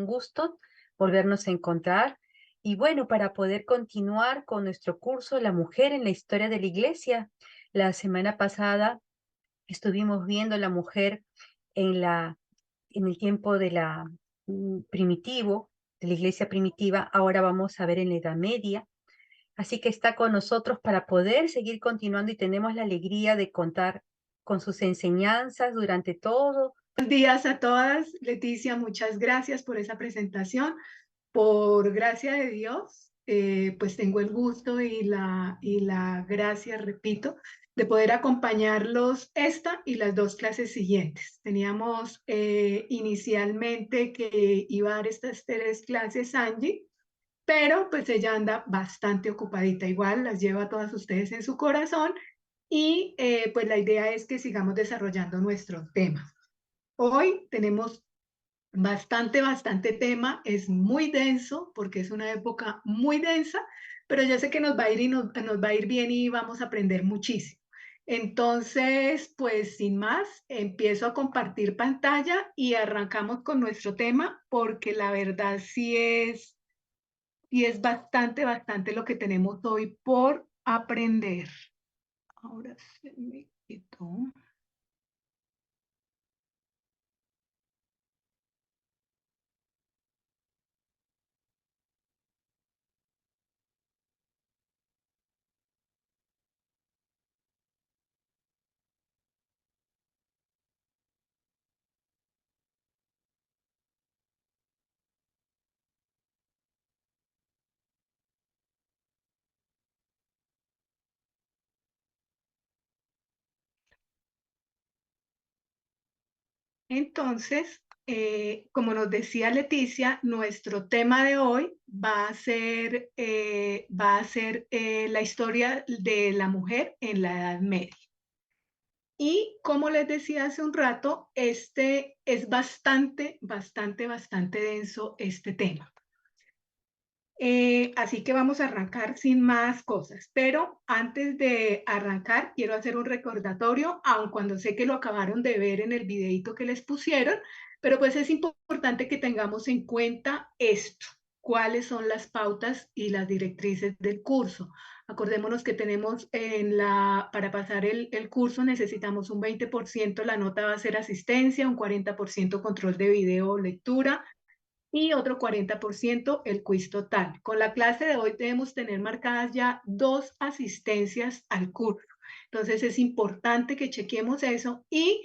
un gusto volvernos a encontrar. Y bueno, para poder continuar con nuestro curso La mujer en la historia de la iglesia. La semana pasada estuvimos viendo la mujer en en el tiempo de primitivo, de la iglesia primitiva. Ahora vamos a ver en la Edad Media. Así que está con nosotros para poder seguir continuando y tenemos la alegría de contar con sus enseñanzas durante todo. Buenos días a todas. Leticia, muchas gracias por esa presentación. Por gracia de Dios, pues tengo el gusto y la gracia, repito, de poder acompañarlos esta y las dos clases siguientes. Teníamos inicialmente que iba a dar estas tres clases Angie, pero pues ella anda bastante ocupadita. Igual las llevo a todas ustedes en su corazón y pues la idea es que sigamos desarrollando nuestro tema. Hoy tenemos bastante tema, es muy denso porque es una época muy densa, pero yo sé que nos va a ir y nos va a ir bien y vamos a aprender muchísimo. Entonces, pues sin más, empiezo a compartir pantalla y arrancamos con nuestro tema porque la verdad sí es bastante lo que tenemos hoy por aprender. Ahora se me quitó. Entonces, como nos decía Leticia, nuestro tema de hoy va a ser la historia de la mujer en la Edad Media. Y como les decía hace un rato, este es bastante denso este tema. Así que vamos a arrancar sin más cosas, pero antes de arrancar quiero hacer un recordatorio, aun cuando sé que lo acabaron de ver en el videito que les pusieron, pero pues es importante que tengamos en cuenta esto, cuáles son las pautas y las directrices del curso. Acordémonos que tenemos para pasar el curso necesitamos un 20%, la nota va a ser asistencia, un 40% control de video o lectura, y otro 40% el quiz total. Con la clase de hoy debemos tener marcadas ya 2 asistencias al curso. Entonces es importante que chequemos eso y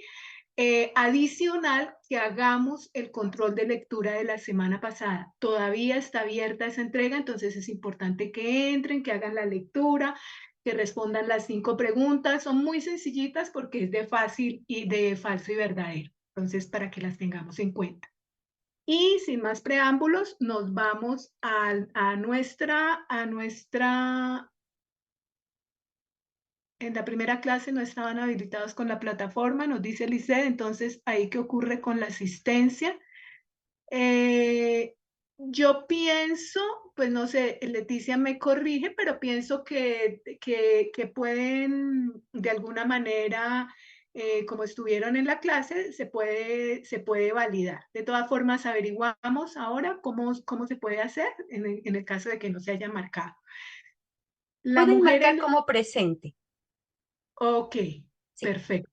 adicional que hagamos el control de lectura de la semana pasada. Todavía está abierta esa entrega, entonces es importante que entren, que hagan la lectura, que respondan las 5 preguntas. Son muy sencillitas porque es de fácil y de falso y verdadero. Entonces, para que las tengamos en cuenta. Y sin más preámbulos, nos vamos en la primera clase no estaban habilitados con la plataforma, nos dice Lisset, entonces ahí qué ocurre con la asistencia. Yo pienso, pues no sé, Leticia me corrige, pero pienso que pueden de alguna manera, como estuvieron en la clase, se puede validar. De todas formas, averiguamos ahora cómo se puede hacer en el caso de que no se haya marcado. La Pueden mujer marcar en... como presente. Ok, Sí. perfecto.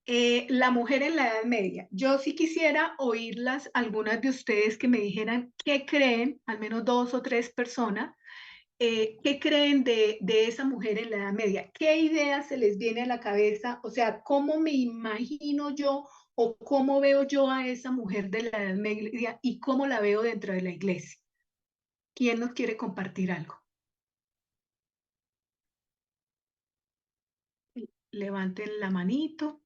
La mujer en la Edad Media. Yo sí quisiera oírlas, algunas de ustedes que me dijeran qué creen, al menos 2 o 3 personas, qué creen de esa mujer en la Edad Media. ¿Qué idea se les viene a la cabeza? O sea, ¿cómo me imagino yo o cómo veo yo a esa mujer de la Edad Media y cómo la veo dentro de la iglesia? ¿Quién nos quiere compartir algo? Levanten la manito.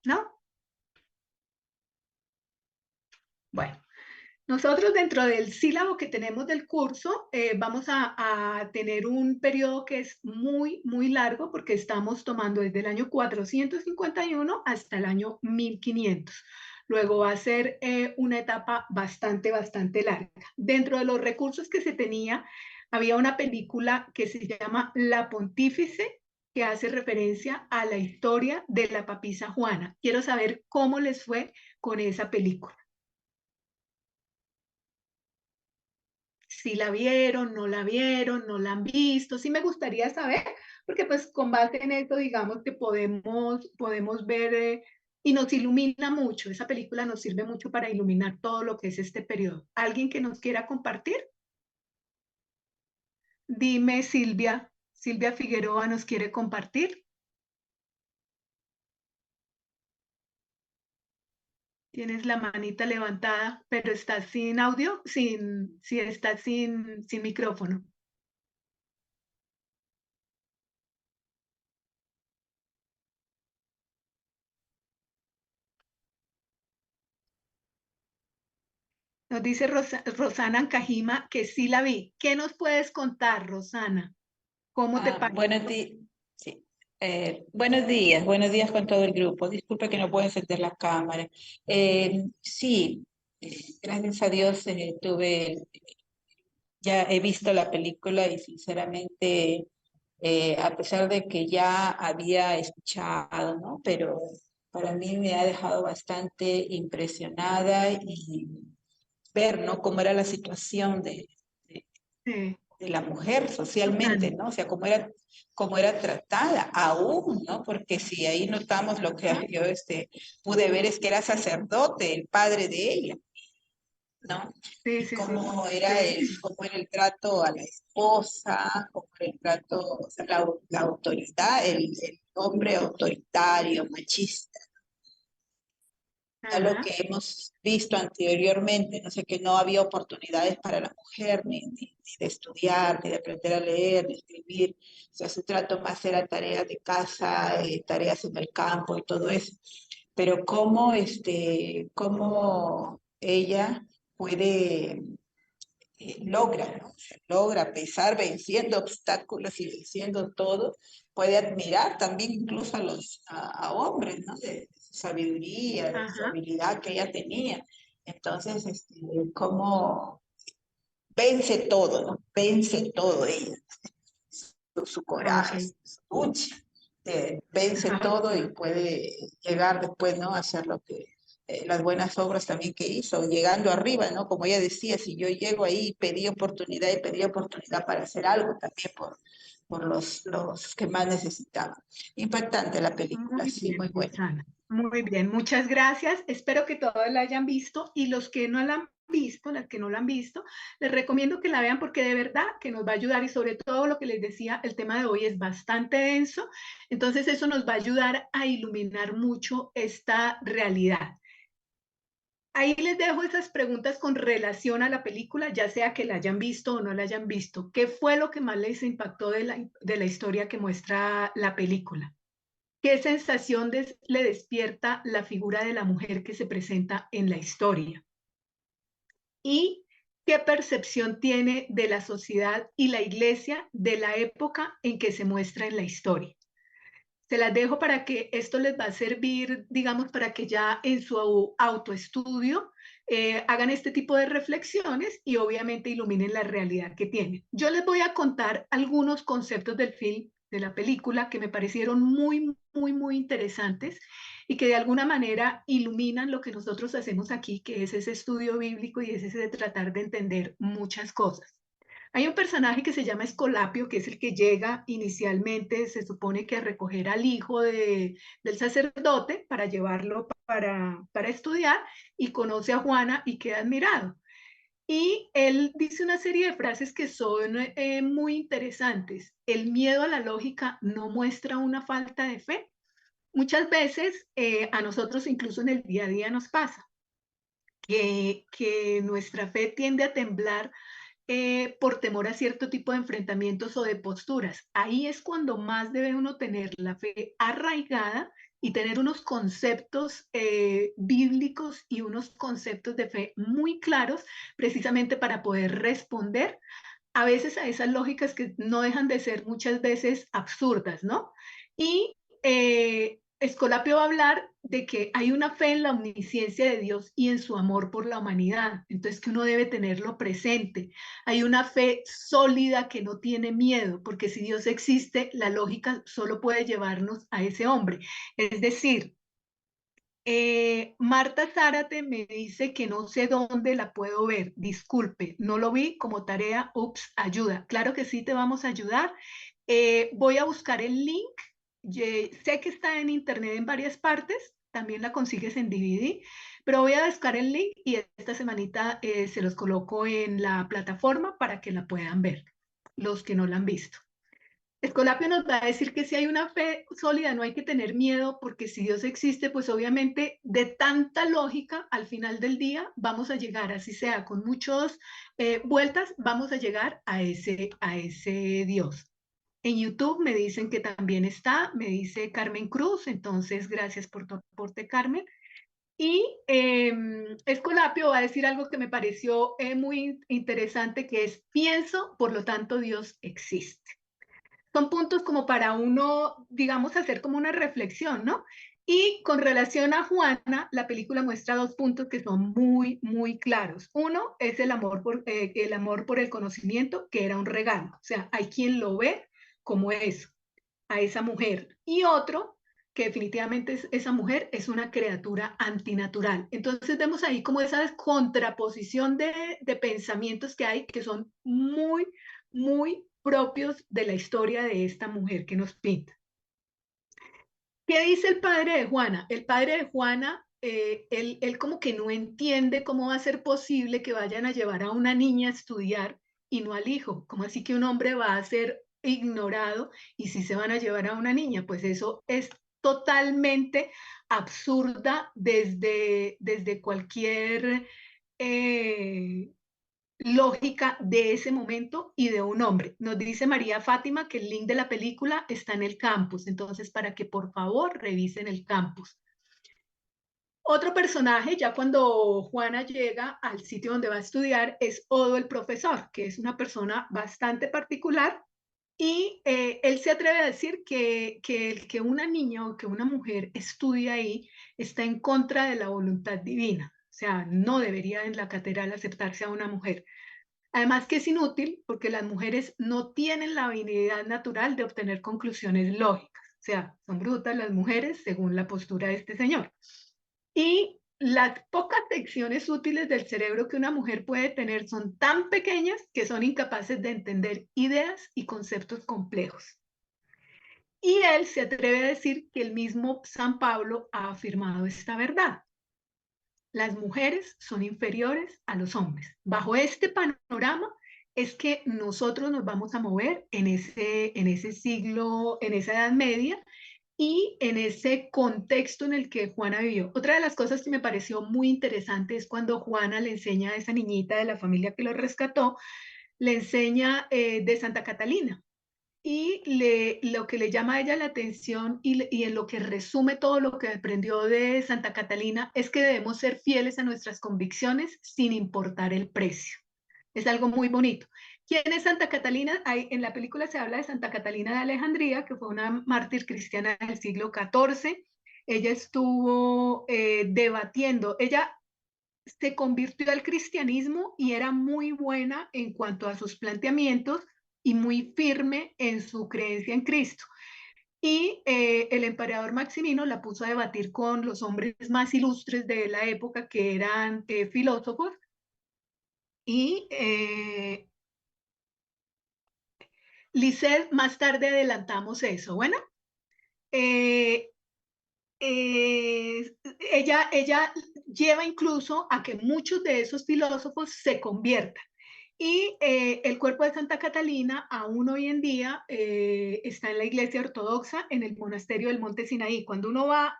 ¿No? Bueno. Nosotros dentro del sílabo que tenemos del curso vamos a tener un periodo que es muy largo porque estamos tomando desde el año 451 hasta el año 1500. Luego va a ser una etapa bastante larga. Dentro de los recursos que se tenía, había una película que se llama La Pontífice, que hace referencia a la historia de la papisa Juana. Quiero saber cómo les fue con esa película. Si la vieron, no la vieron, no la han visto, sí me gustaría saber, porque pues con base en esto, digamos que podemos ver y nos ilumina mucho, esa película nos sirve mucho para iluminar todo lo que es este periodo. ¿Alguien que nos quiera compartir? Dime, Silvia. Silvia Figueroa nos quiere compartir. Tienes la manita levantada, pero estás sin audio, si estás sin micrófono. Nos dice Rosana Ancajima que sí la vi. ¿Qué nos puedes contar, Rosana? ¿Cómo te parece? Buenos días. Sí. Buenos días con todo el grupo. Disculpe que no puedo encender la cámara. Sí, gracias a Dios ya he visto la película y sinceramente, a pesar de que ya había escuchado, ¿no? Pero para mí me ha dejado bastante impresionada y ver, ¿no? Cómo era la situación Sí, de la mujer socialmente, Rosana. ¿no? O sea, cómo era tratada aún, ¿no? Porque si ahí notamos lo que yo pude ver es que era sacerdote, el padre de ella, ¿no? Sí, Y sí, sí. cómo era el trato a la esposa, cómo era el trato, o sea, la autoridad, el hombre autoritario, machista, a lo Ajá, que hemos visto anteriormente, no sé, que no había oportunidades para la mujer ni de estudiar, ni de aprender a leer, ni escribir, o sea, su trato más era tareas de casa, tareas en el campo y todo eso. Pero cómo ella puede, logra, ¿no? O sea, logra, a pesar, venciendo obstáculos y venciendo todo, puede admirar también incluso a hombres, ¿no? De su sabiduría, de su ajá. habilidad que ella tenía. Entonces, cómo vence todo, ¿no? Vence todo ella, su Ok. coraje, su lucha, vence todo y Ok. puede llegar después, ¿no? A hacer lo que, las buenas obras también que hizo, llegando arriba, ¿no? Como ella decía, si yo llego ahí, pedí oportunidad para hacer algo también por los que más necesitaban. Impactante la película, Muy sí, muy bien, buena. Rosana. Muy bien, muchas gracias. Espero que todos la hayan visto y los que no la han visto, las que no la han visto, les recomiendo que la vean porque de verdad que nos va a ayudar y sobre todo lo que les decía, el tema de hoy es bastante denso, entonces eso nos va a ayudar a iluminar mucho esta realidad. Ahí les dejo esas preguntas con relación a la película, ya sea que la hayan visto o no la hayan visto. ¿Qué fue lo que más les impactó de la historia que muestra la película? ¿Qué sensación le despierta la figura de la mujer que se presenta en la historia? ¿Y qué percepción tiene de la sociedad y la iglesia de la época en que se muestra en la historia? Se las dejo para que esto les va a servir, digamos, para que ya en su autoestudio hagan este tipo de reflexiones y obviamente iluminen la realidad que tienen. Yo les voy a contar algunos conceptos del film, de la película, que me parecieron muy, muy, muy interesantes y que de alguna manera iluminan lo que nosotros hacemos aquí, que es ese estudio bíblico y es ese de tratar de entender muchas cosas. Hay un personaje que se llama Escolapio, que es el que llega inicialmente, se supone que a recoger al hijo del sacerdote para llevarlo para estudiar y conoce a Juana y queda admirado. Y él dice una serie de frases que son muy interesantes. El miedo a la lógica no muestra una falta de fe. Muchas veces a nosotros incluso en el día a día nos pasa que nuestra fe tiende a temblar por temor a cierto tipo de enfrentamientos o de posturas. Ahí es cuando más debe uno tener la fe arraigada y tener unos conceptos bíblicos y unos conceptos de fe muy claros, precisamente para poder responder a veces a esas lógicas que no dejan de ser muchas veces absurdas, ¿no? Y Escolapio va a hablar de que hay una fe en la omnisciencia de Dios y en su amor por la humanidad, entonces que uno debe tenerlo presente. Hay una fe sólida que no tiene miedo, porque si Dios existe, la lógica solo puede llevarnos a ese hombre. Es decir, Marta Zárate me dice que no sé dónde la puedo ver. Disculpe, no lo vi como tarea. Ups, ayuda. Claro que sí, te vamos a ayudar. Voy a buscar el link. Sé que está en internet en varias partes. También la consigues en DVD. Pero voy a buscar el link y esta semanita se los coloco en la plataforma para que la puedan ver, los que no la han visto. Escolapio nos va a decir que si hay una fe sólida no hay que tener miedo, porque si Dios existe, pues obviamente de tanta lógica, al final del día vamos a llegar, así sea con muchas vueltas, vamos a llegar a ese Dios. En YouTube me dicen que también está, me dice Carmen Cruz, entonces gracias por tu aporte, Carmen. Y Escolapio va a decir algo que me pareció muy interesante, que es pienso, por lo tanto Dios existe. Son puntos como para uno, digamos, hacer como una reflexión, ¿no? Y con relación a Juana, la película muestra dos puntos que son muy, muy claros. Uno es el amor por el conocimiento, que era un regalo. O sea, hay quien lo ve como eso, a esa mujer. Y otro, que definitivamente esa mujer es una criatura antinatural. Entonces vemos ahí como esa contraposición de pensamientos que hay, que son muy, muy propios de la historia de esta mujer que nos pinta. ¿Qué dice el padre de Juana? El padre de Juana, él como que no entiende cómo va a ser posible que vayan a llevar a una niña a estudiar y no al hijo. ¿Cómo así que un hombre va a ser ignorado y si se van a llevar a una niña? Pues eso es totalmente absurda desde cualquier eh, lógica de ese momento y de un hombre. Nos dice María Fátima que el link de la película está en el campus, entonces para que por favor revisen el campus. Otro personaje, ya cuando Juana llega al sitio donde va a estudiar, es Odo el profesor, que es una persona bastante particular y él se atreve a decir que el que una niña o que una mujer estudie ahí está en contra de la voluntad divina. O sea, no debería en la catedral aceptarse a una mujer. Además que es inútil porque las mujeres no tienen la habilidad natural de obtener conclusiones lógicas. O sea, son brutas las mujeres según la postura de este señor. Y las pocas secciones útiles del cerebro que una mujer puede tener son tan pequeñas que son incapaces de entender ideas y conceptos complejos. Y él se atreve a decir que el mismo San Pablo ha afirmado esta verdad. Las mujeres son inferiores a los hombres. Bajo este panorama es que nosotros nos vamos a mover en ese siglo, en esa Edad Media y en ese contexto en el que Juana vivió. Otra de las cosas que me pareció muy interesante es cuando Juana le enseña a esa niñita de la familia que lo rescató, le enseña de Santa Catalina y lo que le llama a ella la atención y en lo que resume todo lo que aprendió de Santa Catalina es que debemos ser fieles a nuestras convicciones sin importar el precio. Es algo muy bonito. ¿Quién es Santa Catalina? En la película se habla de Santa Catalina de Alejandría, que fue una mártir cristiana del siglo XIV. Ella estuvo debatiendo, ella se convirtió al cristianismo y era muy buena en cuanto a sus planteamientos y muy firme en su creencia en Cristo. Y el emperador Maximino la puso a debatir con los hombres más ilustres de la época, que eran filósofos, y Lisset, más tarde adelantamos eso. Bueno, eh, eh, ella lleva incluso a que muchos de esos filósofos se conviertan. Y el cuerpo de Santa Catalina aún hoy en día está en la iglesia ortodoxa en el monasterio del Monte Sinaí. Cuando uno va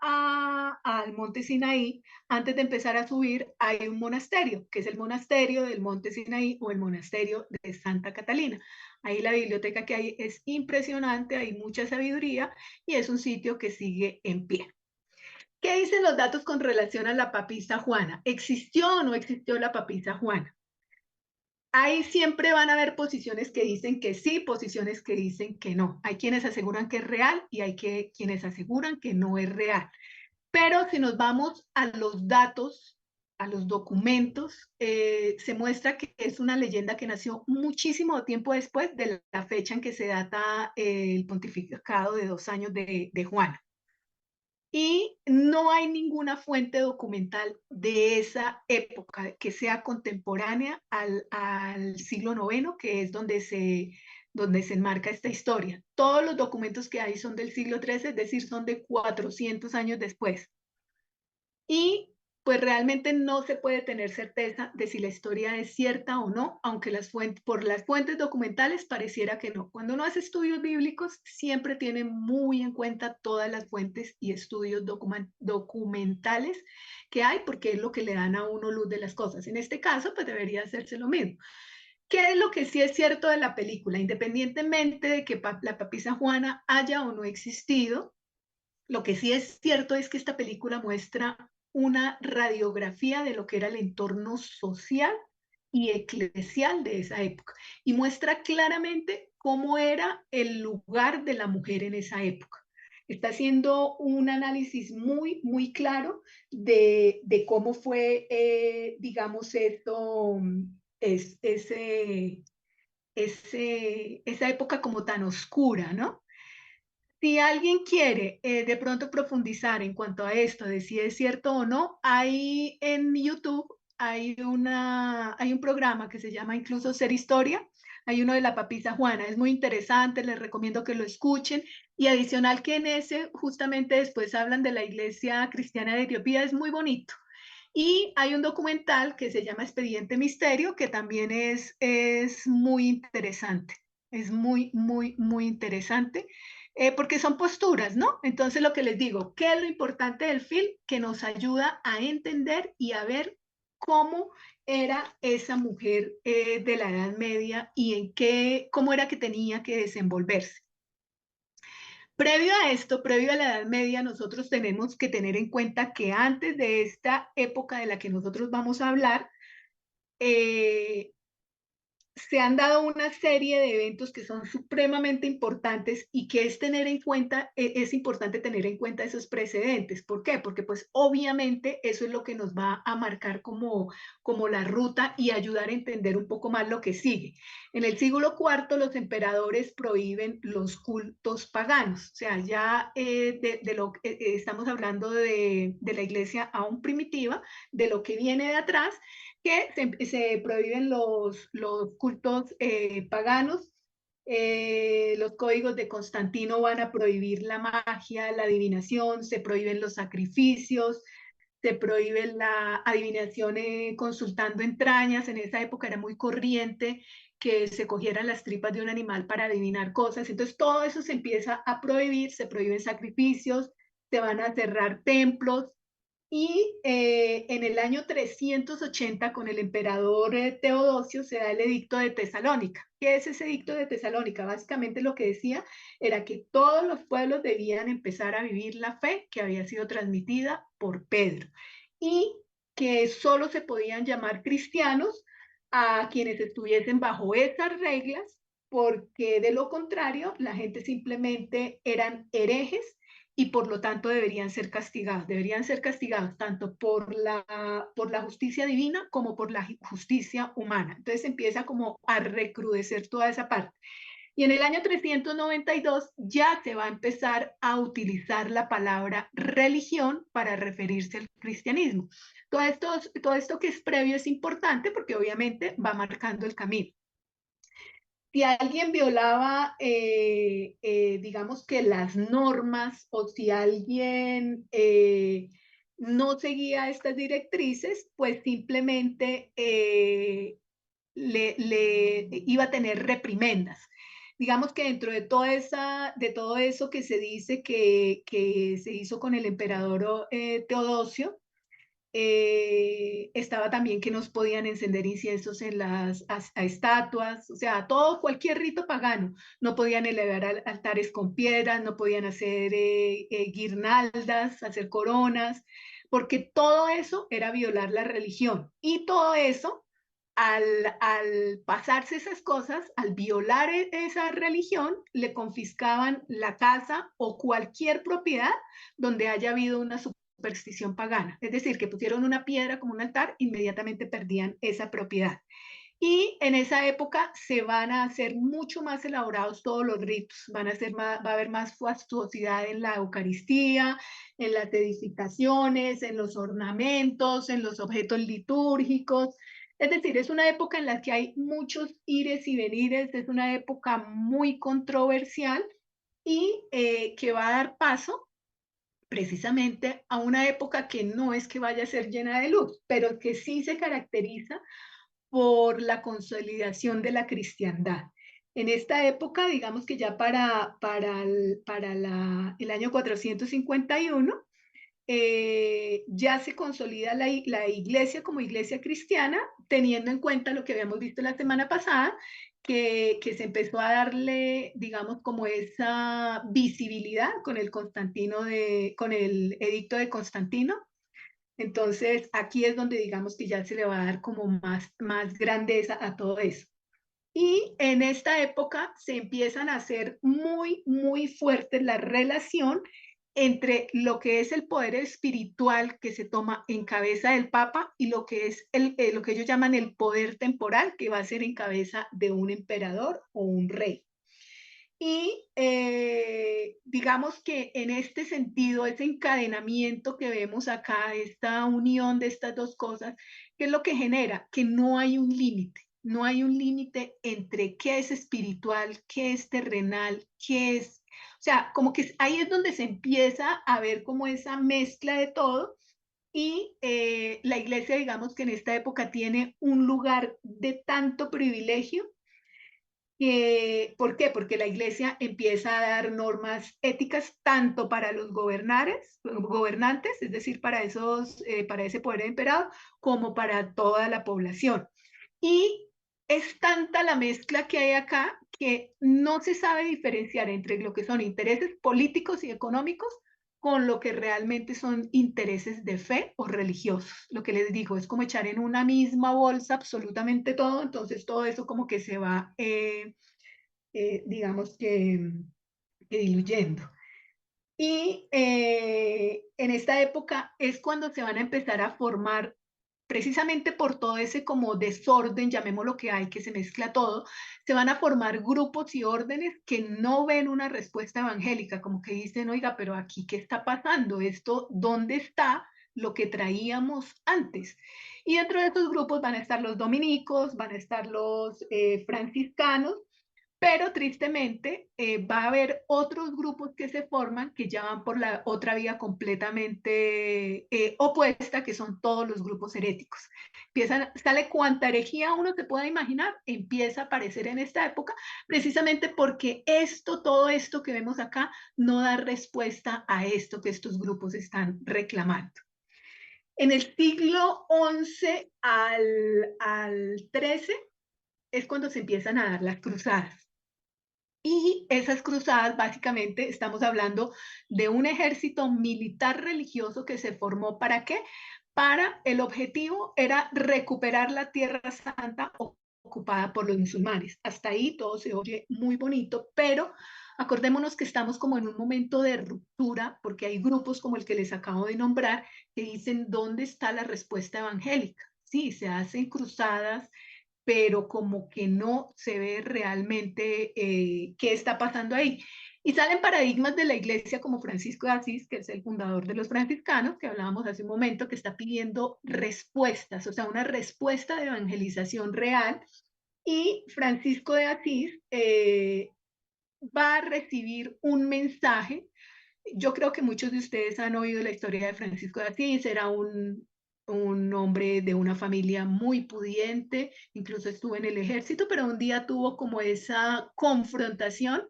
al Monte Sinaí, antes de empezar a subir, hay un monasterio, que es el monasterio del Monte Sinaí o el monasterio de Santa Catalina. Ahí la biblioteca que hay es impresionante, hay mucha sabiduría y es un sitio que sigue en pie. ¿Qué dicen los datos con relación a la papisa Juana? ¿Existió o no existió la papisa Juana? Ahí siempre van a haber posiciones que dicen que sí, posiciones que dicen que no. Hay quienes aseguran que es real y hay quienes aseguran que no es real. Pero si nos vamos a los datos, a los documentos, se muestra que es una leyenda que nació muchísimo tiempo después de la fecha en que se data el pontificado de 2 años de Juana. Y no hay ninguna fuente documental de esa época que sea contemporánea al siglo IX, que es donde se enmarca esta historia. Todos los documentos que hay son del siglo XIII, es decir, son de 400 años después. Y pues realmente no se puede tener certeza de si la historia es cierta o no, aunque por las fuentes documentales pareciera que no. Cuando uno hace estudios bíblicos, siempre tiene muy en cuenta todas las fuentes y estudios documentales que hay, porque es lo que le dan a uno luz de las cosas. En este caso, pues debería hacerse lo mismo. ¿Qué es lo que sí es cierto de la película? Independientemente de que la papisa Juana haya o no existido, lo que sí es cierto es que esta película muestra una radiografía de lo que era el entorno social y eclesial de esa época y muestra claramente cómo era el lugar de la mujer en esa época. Está haciendo un análisis muy, muy claro de cómo fue, digamos, esto, esa época como tan oscura, ¿no? Si alguien quiere de pronto profundizar en cuanto a esto, de si es cierto o no, hay en YouTube, hay un programa que se llama incluso Ser Historia, hay uno de la papisa Juana, es muy interesante, les recomiendo que lo escuchen, y adicional que en ese justamente después hablan de la iglesia cristiana de Etiopía, es muy bonito. Y hay un documental que se llama Expediente Misterio, que también es muy interesante, es muy, muy, muy interesante porque son posturas, ¿no? Entonces lo que les digo, ¿qué es lo importante del film? Que nos ayuda a entender y a ver cómo era esa mujer de la Edad Media y cómo era que tenía que desenvolverse. Previo a esto, previo a la Edad Media, nosotros tenemos que tener en cuenta que antes de esta época de la que nosotros vamos a hablar, eh, se han dado una serie de eventos que son supremamente importantes y que es tener en cuenta, es importante tener en cuenta esos precedentes. ¿Por qué? Porque pues obviamente eso es lo que nos va a marcar como la ruta y ayudar a entender un poco más lo que sigue. En el siglo IV los emperadores prohíben los cultos paganos, o sea, ya estamos hablando de la iglesia aún primitiva, de lo que viene de atrás, que se prohíben los cultos paganos. Los códigos de Constantino van a prohibir la magia, la adivinación, se prohíben los sacrificios, se prohíbe la adivinación consultando entrañas. En esa época era muy corriente que se cogieran las tripas de un animal para adivinar cosas. Entonces todo eso se empieza a prohibir, se prohíben sacrificios, se van a cerrar templos, y en el año 380, con el emperador Teodosio, se da el edicto de Tesalónica. ¿Qué es ese edicto de Tesalónica? Básicamente lo que decía era que todos los pueblos debían empezar a vivir la fe que había sido transmitida por Pedro y que solo se podían llamar cristianos a quienes estuviesen bajo esas reglas, porque de lo contrario la gente simplemente eran herejes y por lo tanto deberían ser castigados tanto por la justicia divina como por la justicia humana. Entonces empieza como a recrudecer toda esa parte. Y en el año 392 ya se va a empezar a utilizar la palabra religión para referirse al cristianismo. Todo esto que es previo es importante porque obviamente va marcando el camino. Si alguien violaba, digamos que las normas, o si alguien no seguía estas directrices, pues simplemente le iba a tener reprimendas. Digamos que dentro de todo eso que se dice que se hizo con el emperador Teodosio, estaba también que nos podían encender inciensos en a estatuas, o sea, todo, cualquier rito pagano. No podían elevar altares con piedras, no podían hacer guirnaldas, hacer coronas, porque todo eso era violar la religión. Y todo eso al pasarse esas cosas, al violar esa religión, le confiscaban la casa o cualquier propiedad donde haya habido una superstición pagana. Es decir, que pusieron una piedra como un altar, inmediatamente perdían esa propiedad. Y en esa época se van a hacer mucho más elaborados todos los ritos, va a haber más fastuosidad en la Eucaristía, en las edificaciones, en los ornamentos, en los objetos litúrgicos. Es decir, es una época en la que hay muchos ires y venires, es una época muy controversial y que va a dar paso precisamente a una época que no es que vaya a ser llena de luz, pero que sí se caracteriza por la consolidación de la cristiandad. En esta época, digamos que ya el año 451, ya se consolida la iglesia como iglesia cristiana, teniendo en cuenta lo que habíamos visto la semana pasada, que se empezó a darle, digamos, como esa visibilidad con el edicto de Constantino. Entonces, aquí es donde digamos que ya se le va a dar como más grandeza a todo eso. Y en esta época se empiezan a hacer muy fuerte la relación entre lo que es el poder espiritual que se toma en cabeza del Papa y lo que es lo que ellos llaman el poder temporal, que va a ser en cabeza de un emperador o un rey. Y digamos que en este sentido, ese encadenamiento que vemos acá, esta unión de estas dos cosas, ¿qué es lo que genera? Que no hay un límite, no hay un límite entre qué es espiritual, qué es terrenal, qué es, o sea, como que ahí es donde se empieza a ver como esa mezcla de todo. Y la iglesia, digamos que en esta época tiene un lugar de tanto privilegio. ¿Por qué? Porque la iglesia empieza a dar normas éticas tanto para los gobernantes, es decir, para ese poder emperador, como para toda la población. Y es tanta la mezcla que hay acá que no se sabe diferenciar entre lo que son intereses políticos y económicos con lo que realmente son intereses de fe o religiosos. Lo que les digo es como echar en una misma bolsa absolutamente todo, entonces todo eso como que se va, digamos que diluyendo. Y en esta época es cuando se van a empezar a formar, precisamente por todo ese como desorden, llamémoslo que hay, que se mezcla todo, se van a formar grupos y órdenes que no ven una respuesta evangélica, como que dicen, oiga, pero aquí, ¿qué está pasando? Esto, ¿dónde está lo que traíamos antes? Y dentro de estos grupos van a estar los dominicos, van a estar los franciscanos, pero tristemente va a haber otros grupos que se forman que ya van por la otra vía completamente opuesta, que son todos los grupos heréticos. Sale cuanta herejía uno se pueda imaginar, empieza a aparecer en esta época, precisamente porque todo esto que vemos acá, no da respuesta a esto que estos grupos están reclamando. En el siglo XI al XIII es cuando se empiezan a dar las cruzadas. Y esas cruzadas, básicamente, estamos hablando de un ejército militar religioso que se formó ¿para qué? Para el objetivo era recuperar la Tierra Santa ocupada por los musulmanes. Hasta ahí todo se oye muy bonito, pero acordémonos que estamos como en un momento de ruptura, porque hay grupos como el que les acabo de nombrar que dicen, ¿dónde está la respuesta evangélica? Sí, se hacen cruzadas, pero como que no se ve realmente qué está pasando ahí. Y salen paradigmas de la iglesia como Francisco de Asís, que es el fundador de los franciscanos, que hablábamos hace un momento, que está pidiendo respuestas, o sea, una respuesta de evangelización real. Y Francisco de Asís va a recibir un mensaje. Yo creo que muchos de ustedes han oído la historia de Francisco de Asís, era un hombre de una familia muy pudiente, incluso estuvo en el ejército, pero un día tuvo como esa confrontación,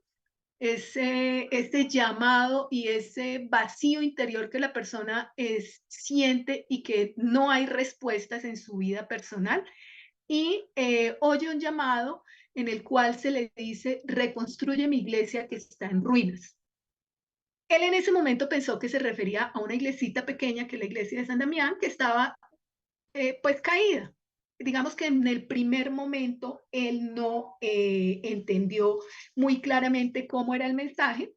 ese llamado y ese vacío interior que la persona siente y que no hay respuestas en su vida personal, y oye un llamado en el cual se le dice, reconstruye mi iglesia que está en ruinas. Él en ese momento pensó que se refería a una iglesita pequeña, que es la iglesia de San Damián, que estaba pues caída. digamos que en el primer momento él no entendió muy claramente cómo era el mensaje,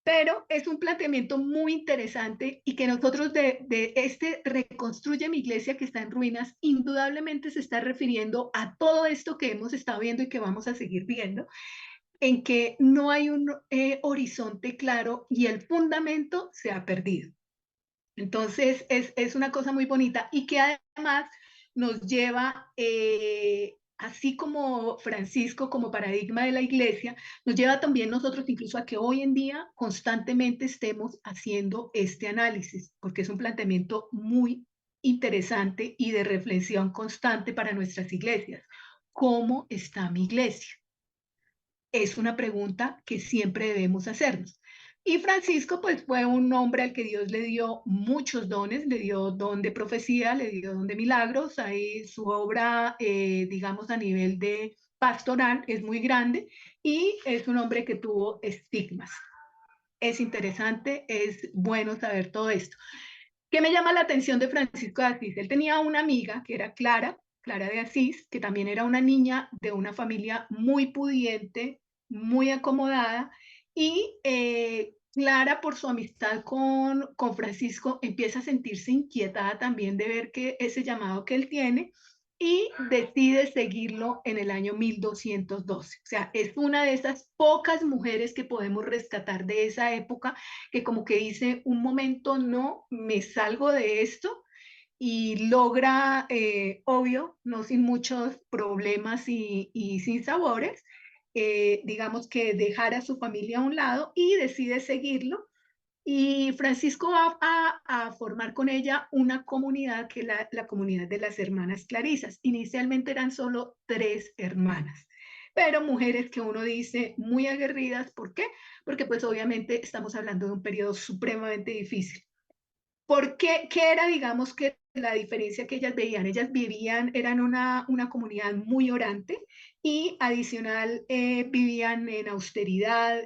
pero es un planteamiento muy interesante y que nosotros de este Reconstruye mi iglesia que está en ruinas, indudablemente se está refiriendo a todo esto que hemos estado viendo y que vamos a seguir viendo, en que no hay un horizonte claro y el fundamento se ha perdido. Entonces, es una cosa muy bonita y que además nos lleva, así como Francisco, como paradigma de la iglesia, nos lleva también nosotros incluso a que hoy en día constantemente estemos haciendo este análisis, porque es un planteamiento muy interesante y de reflexión constante para nuestras iglesias. ¿Cómo está mi iglesia? Es una pregunta que siempre debemos hacernos. Y Francisco, pues fue un hombre al que Dios le dio muchos dones, le dio don de profecía, le dio don de milagros. Ahí su obra, digamos, a nivel de pastoral es muy grande y es un hombre que tuvo estigmas. Es interesante, es bueno saber todo esto. ¿Qué me llama la atención de Francisco de Asís? Él tenía una amiga que era Clara, Clara de Asís, que también era una niña de una familia muy pudiente, muy acomodada, y Clara, por su amistad con Francisco, empieza a sentirse inquietada también de ver que ese llamado que él tiene y decide seguirlo en el año 1212. O sea, es una de esas pocas mujeres que podemos rescatar de esa época que como que dice, un momento no, me salgo de esto y logra, obvio, no sin muchos problemas y sin sabores, digamos que dejar a su familia a un lado y decide seguirlo. Y Francisco va a formar con ella una comunidad que es la comunidad de las hermanas clarisas. Inicialmente eran solo 3 hermanas, pero mujeres que uno dice muy aguerridas. ¿Por qué? Porque pues obviamente estamos hablando de un periodo supremamente difícil. ¿Por qué? ¿Qué era, digamos, que la diferencia que ellas veían? Ellas vivían, eran una comunidad muy orante y adicional vivían en austeridad,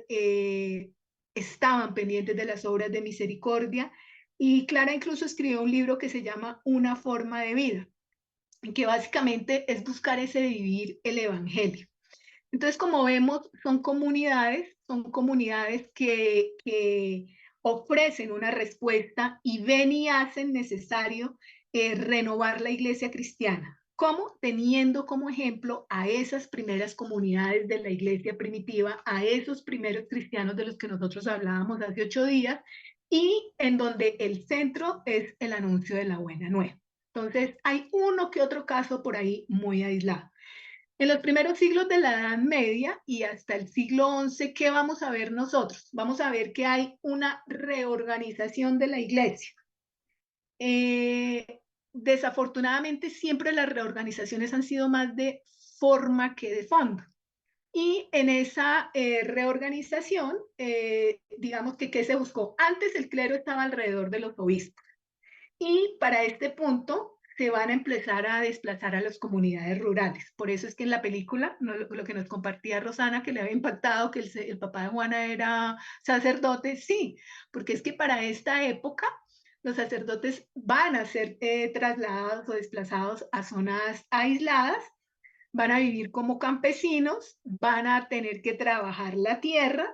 estaban pendientes de las obras de misericordia y Clara incluso escribió un libro que se llama Una forma de vida, que básicamente es buscar ese vivir el evangelio. Entonces, como vemos, son comunidades que ofrecen una respuesta y ven y hacen necesario renovar la iglesia cristiana. ¿Cómo? Teniendo como ejemplo a esas primeras comunidades de la iglesia primitiva, a esos primeros cristianos de los que nosotros hablábamos hace 8 días, y en donde el centro es el anuncio de la buena nueva. Entonces, hay uno que otro caso por ahí muy aislado. En los primeros siglos de la Edad Media y hasta el siglo XI, ¿qué vamos a ver nosotros? Vamos a ver que hay una reorganización de la iglesia. Desafortunadamente, siempre las reorganizaciones han sido más de forma que de fondo. Y en esa reorganización, digamos que ¿qué se buscó? Antes el clero estaba alrededor de los obispos. Y para este punto se van a empezar a desplazar a las comunidades rurales. Por eso es que en la película, lo que nos compartía Rosana, que le había impactado que el papá de Juana era sacerdote, sí, porque es que para esta época los sacerdotes van a ser trasladados o desplazados a zonas aisladas, van a vivir como campesinos, van a tener que trabajar la tierra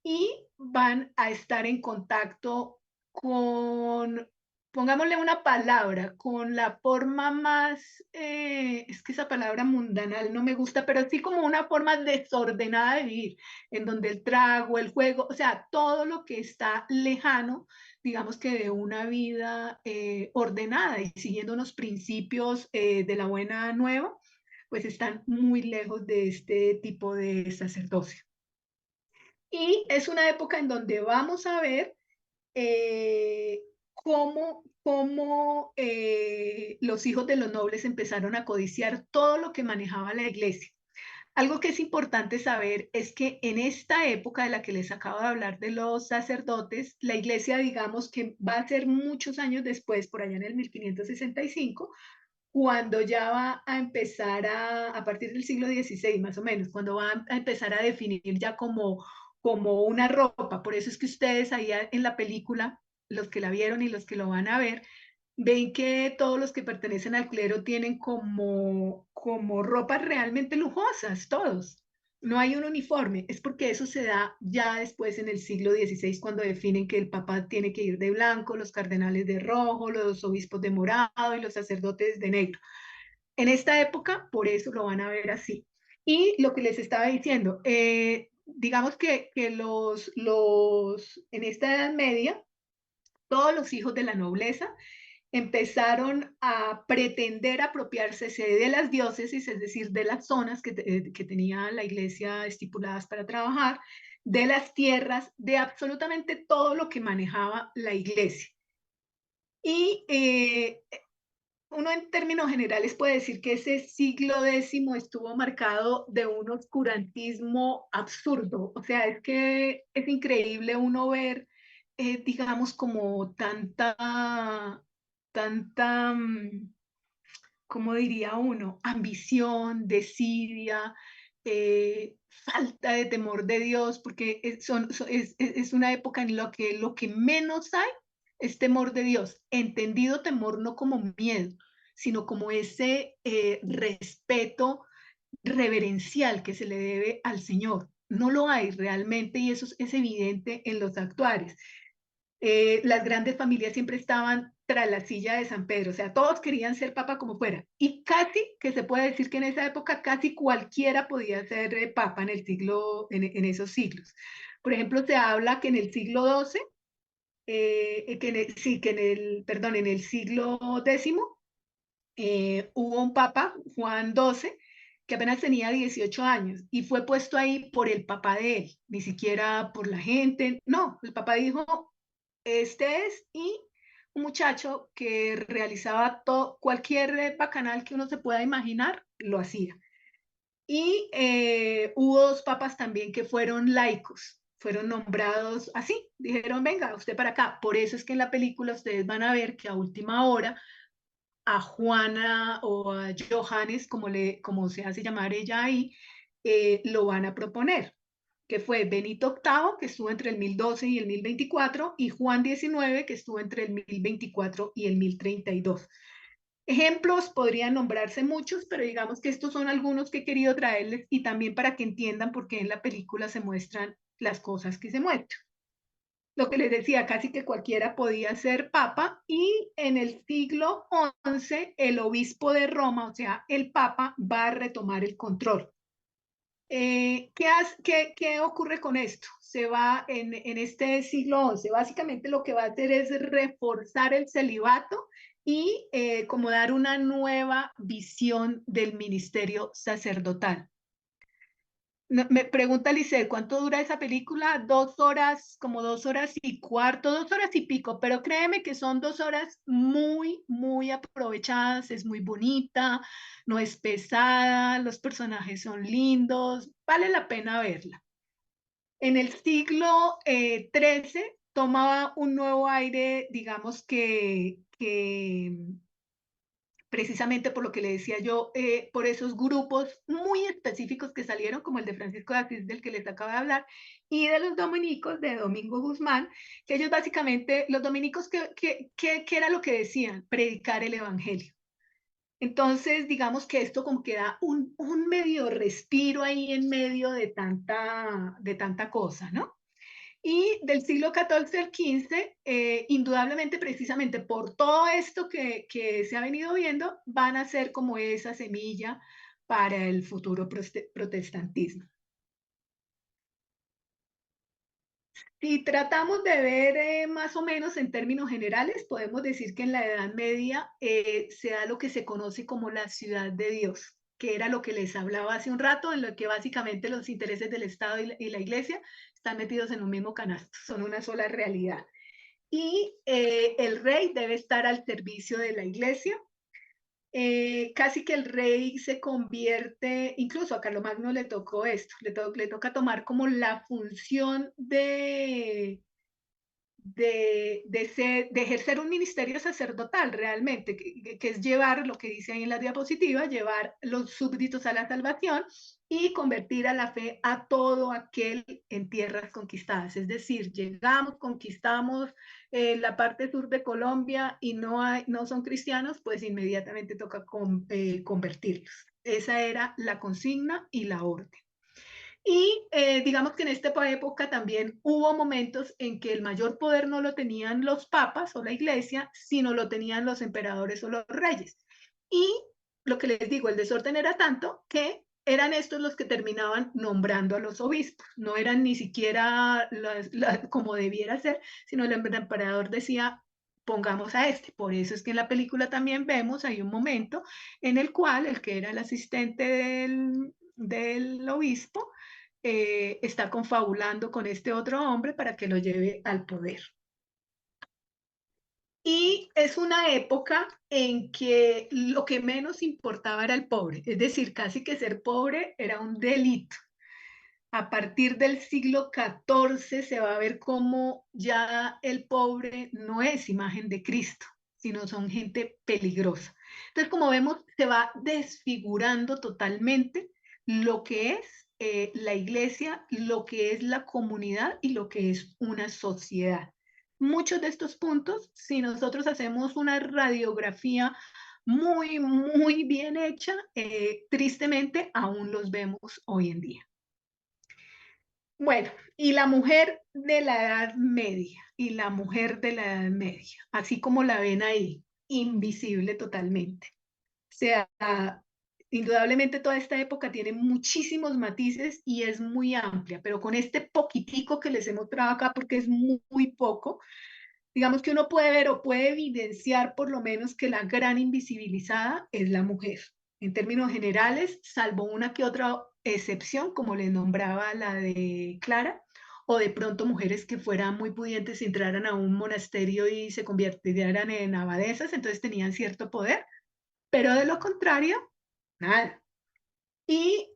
y van a estar en contacto con, pongámosle una palabra, con la forma más, es que esa palabra mundanal no me gusta, pero sí como una forma desordenada de vivir, en donde el trago, el juego, o sea, todo lo que está lejano, digamos que de una vida ordenada y siguiendo unos principios de la buena nueva, pues están muy lejos de este tipo de sacerdocio. Y es una época en donde vamos a ver cómo los hijos de los nobles empezaron a codiciar todo lo que manejaba la iglesia. Algo que es importante saber es que en esta época de la que les acabo de hablar de los sacerdotes, la iglesia, digamos que va a ser muchos años después, por allá en el 1565, cuando ya va a empezar a partir del siglo XVI más o menos, cuando va a empezar a definir ya como una ropa. Por eso es que ustedes ahí en la película, los que la vieron y los que lo van a ver, ven que todos los que pertenecen al clero tienen como ropas realmente lujosas, todos. No hay un uniforme, es porque eso se da ya después en el siglo XVI, cuando definen que el papa tiene que ir de blanco, los cardenales de rojo, los obispos de morado y los sacerdotes de negro. En esta época, por eso lo van a ver así. Y lo que les estaba diciendo, digamos que en esta Edad Media, todos los hijos de la nobleza empezaron a pretender apropiarse de las diócesis, es decir, de las zonas que tenía la iglesia estipuladas para trabajar, de las tierras, de absolutamente todo lo que manejaba la iglesia. Y uno en términos generales puede decir que ese siglo X estuvo marcado de un oscurantismo absurdo. O sea, es que es increíble uno ver, digamos, como tanta, ¿cómo diría uno? Ambición, desidia, falta de temor de Dios, porque es una época en la que lo que menos hay es temor de Dios, entendido temor no como miedo, sino como ese respeto reverencial que se le debe al Señor. No lo hay realmente y eso es evidente en los actuales. Las grandes familias siempre estaban tras la silla de San Pedro, o sea, todos querían ser papa como fuera. Y casi que se puede decir que en esa época casi cualquiera podía ser papa en esos siglos. Por ejemplo, se habla que en el siglo XII, sí, perdón, en el siglo X, hubo un papa, Juan XII, que apenas tenía 18 años y fue puesto ahí por el papá de él, ni siquiera por la gente. No, el papá dijo, este es, y un muchacho que realizaba cualquier bacanal que uno se pueda imaginar, lo hacía. Y hubo dos papas también que fueron laicos, fueron nombrados así, dijeron, venga, usted para acá. Por eso es que en la película ustedes van a ver que a última hora a Juana o a Johannes, como se hace llamar ella ahí, lo van a proponer, que fue Benito octavo, que estuvo entre el 1012 y el 1024, y Juan XIX, que estuvo entre el 1024 y el 1032. Ejemplos podrían nombrarse muchos, pero digamos que estos son algunos que he querido traerles y también para que entiendan por qué en la película se muestran las cosas que se muestran. Lo que les decía, casi que cualquiera podía ser papa y en el siglo XI el obispo de Roma, o sea, el papa, va a retomar el control. ¿Qué ocurre con esto? Se va en este siglo XI, básicamente lo que va a hacer es reforzar el celibato y como dar una nueva visión del ministerio sacerdotal. Me pregunta Lice, ¿cuánto dura esa película? 2 horas, como 2 horas y cuarto, 2 horas y pico, pero créeme que son 2 horas muy, muy aprovechadas, es muy bonita, no es pesada, los personajes son lindos, vale la pena verla. En el siglo XIII tomaba un nuevo aire, digamos que precisamente por lo que le decía yo, por esos grupos muy específicos que salieron, como el de Francisco de Asís, del que les acabo de hablar, y de los dominicos, de Domingo Guzmán, que ellos básicamente, los dominicos, ¿qué era lo que decían? Predicar el Evangelio. Entonces, digamos que esto como que da un medio respiro ahí en medio de tanta cosa, ¿no? Y del siglo XIV al XV, indudablemente, precisamente por todo esto que se ha venido viendo, van a ser como esa semilla para el futuro protestantismo. Si tratamos de ver más o menos en términos generales, podemos decir que en la Edad Media se da lo que se conoce como la ciudad de Dios, que era lo que les hablaba hace un rato, en lo que básicamente los intereses del Estado y la Iglesia están metidos en un mismo canasto, son una sola realidad. Y el rey debe estar al servicio de la Iglesia. Casi que el rey se convierte, incluso a Carlomagno le tocó esto, le toca tomar como la función de ejercer un ministerio sacerdotal realmente, que es llevar, lo que dice ahí en la diapositiva, llevar los súbditos a la salvación y convertir a la fe a todo aquel en tierras conquistadas. Es decir, llegamos, conquistamos la parte sur de Colombia y no son cristianos, pues inmediatamente toca convertirlos. Esa era la consigna y la orden. Y digamos que en esta época también hubo momentos en que el mayor poder no lo tenían los papas o la iglesia, sino lo tenían los emperadores o los reyes. Y lo que les digo, el desorden era tanto que eran estos los que terminaban nombrando a los obispos. No eran ni siquiera como debiera ser, sino el emperador decía, pongamos a este. Por eso es que en la película también vemos, hay un momento en el cual el que era el asistente del obispo está confabulando con este otro hombre para que lo lleve al poder. Y es una época en que lo que menos importaba era el pobre, es decir, casi que ser pobre era un delito. A partir del siglo XIV se va a ver cómo ya el pobre no es imagen de Cristo, sino son gente peligrosa. Entonces, como vemos, se va desfigurando totalmente lo que es la iglesia, lo que es la comunidad y lo que es una sociedad. Muchos de estos puntos, si nosotros hacemos una radiografía muy bien hecha, tristemente aún los vemos hoy en día. Bueno, y la mujer de la Edad Media, y la mujer de la Edad Media, así como la ven ahí, invisible totalmente. O sea, indudablemente toda esta época tiene muchísimos matices y es muy amplia, pero con este poquitico que les he mostrado acá, porque es muy poco, digamos que uno puede ver o puede evidenciar por lo menos que la gran invisibilizada es la mujer. En términos generales, salvo una que otra excepción, como le nombraba la de Clara, o de pronto mujeres que fueran muy pudientes y entraran a un monasterio y se convirtieran en abadesas, entonces tenían cierto poder, pero de lo contrario, nada. Y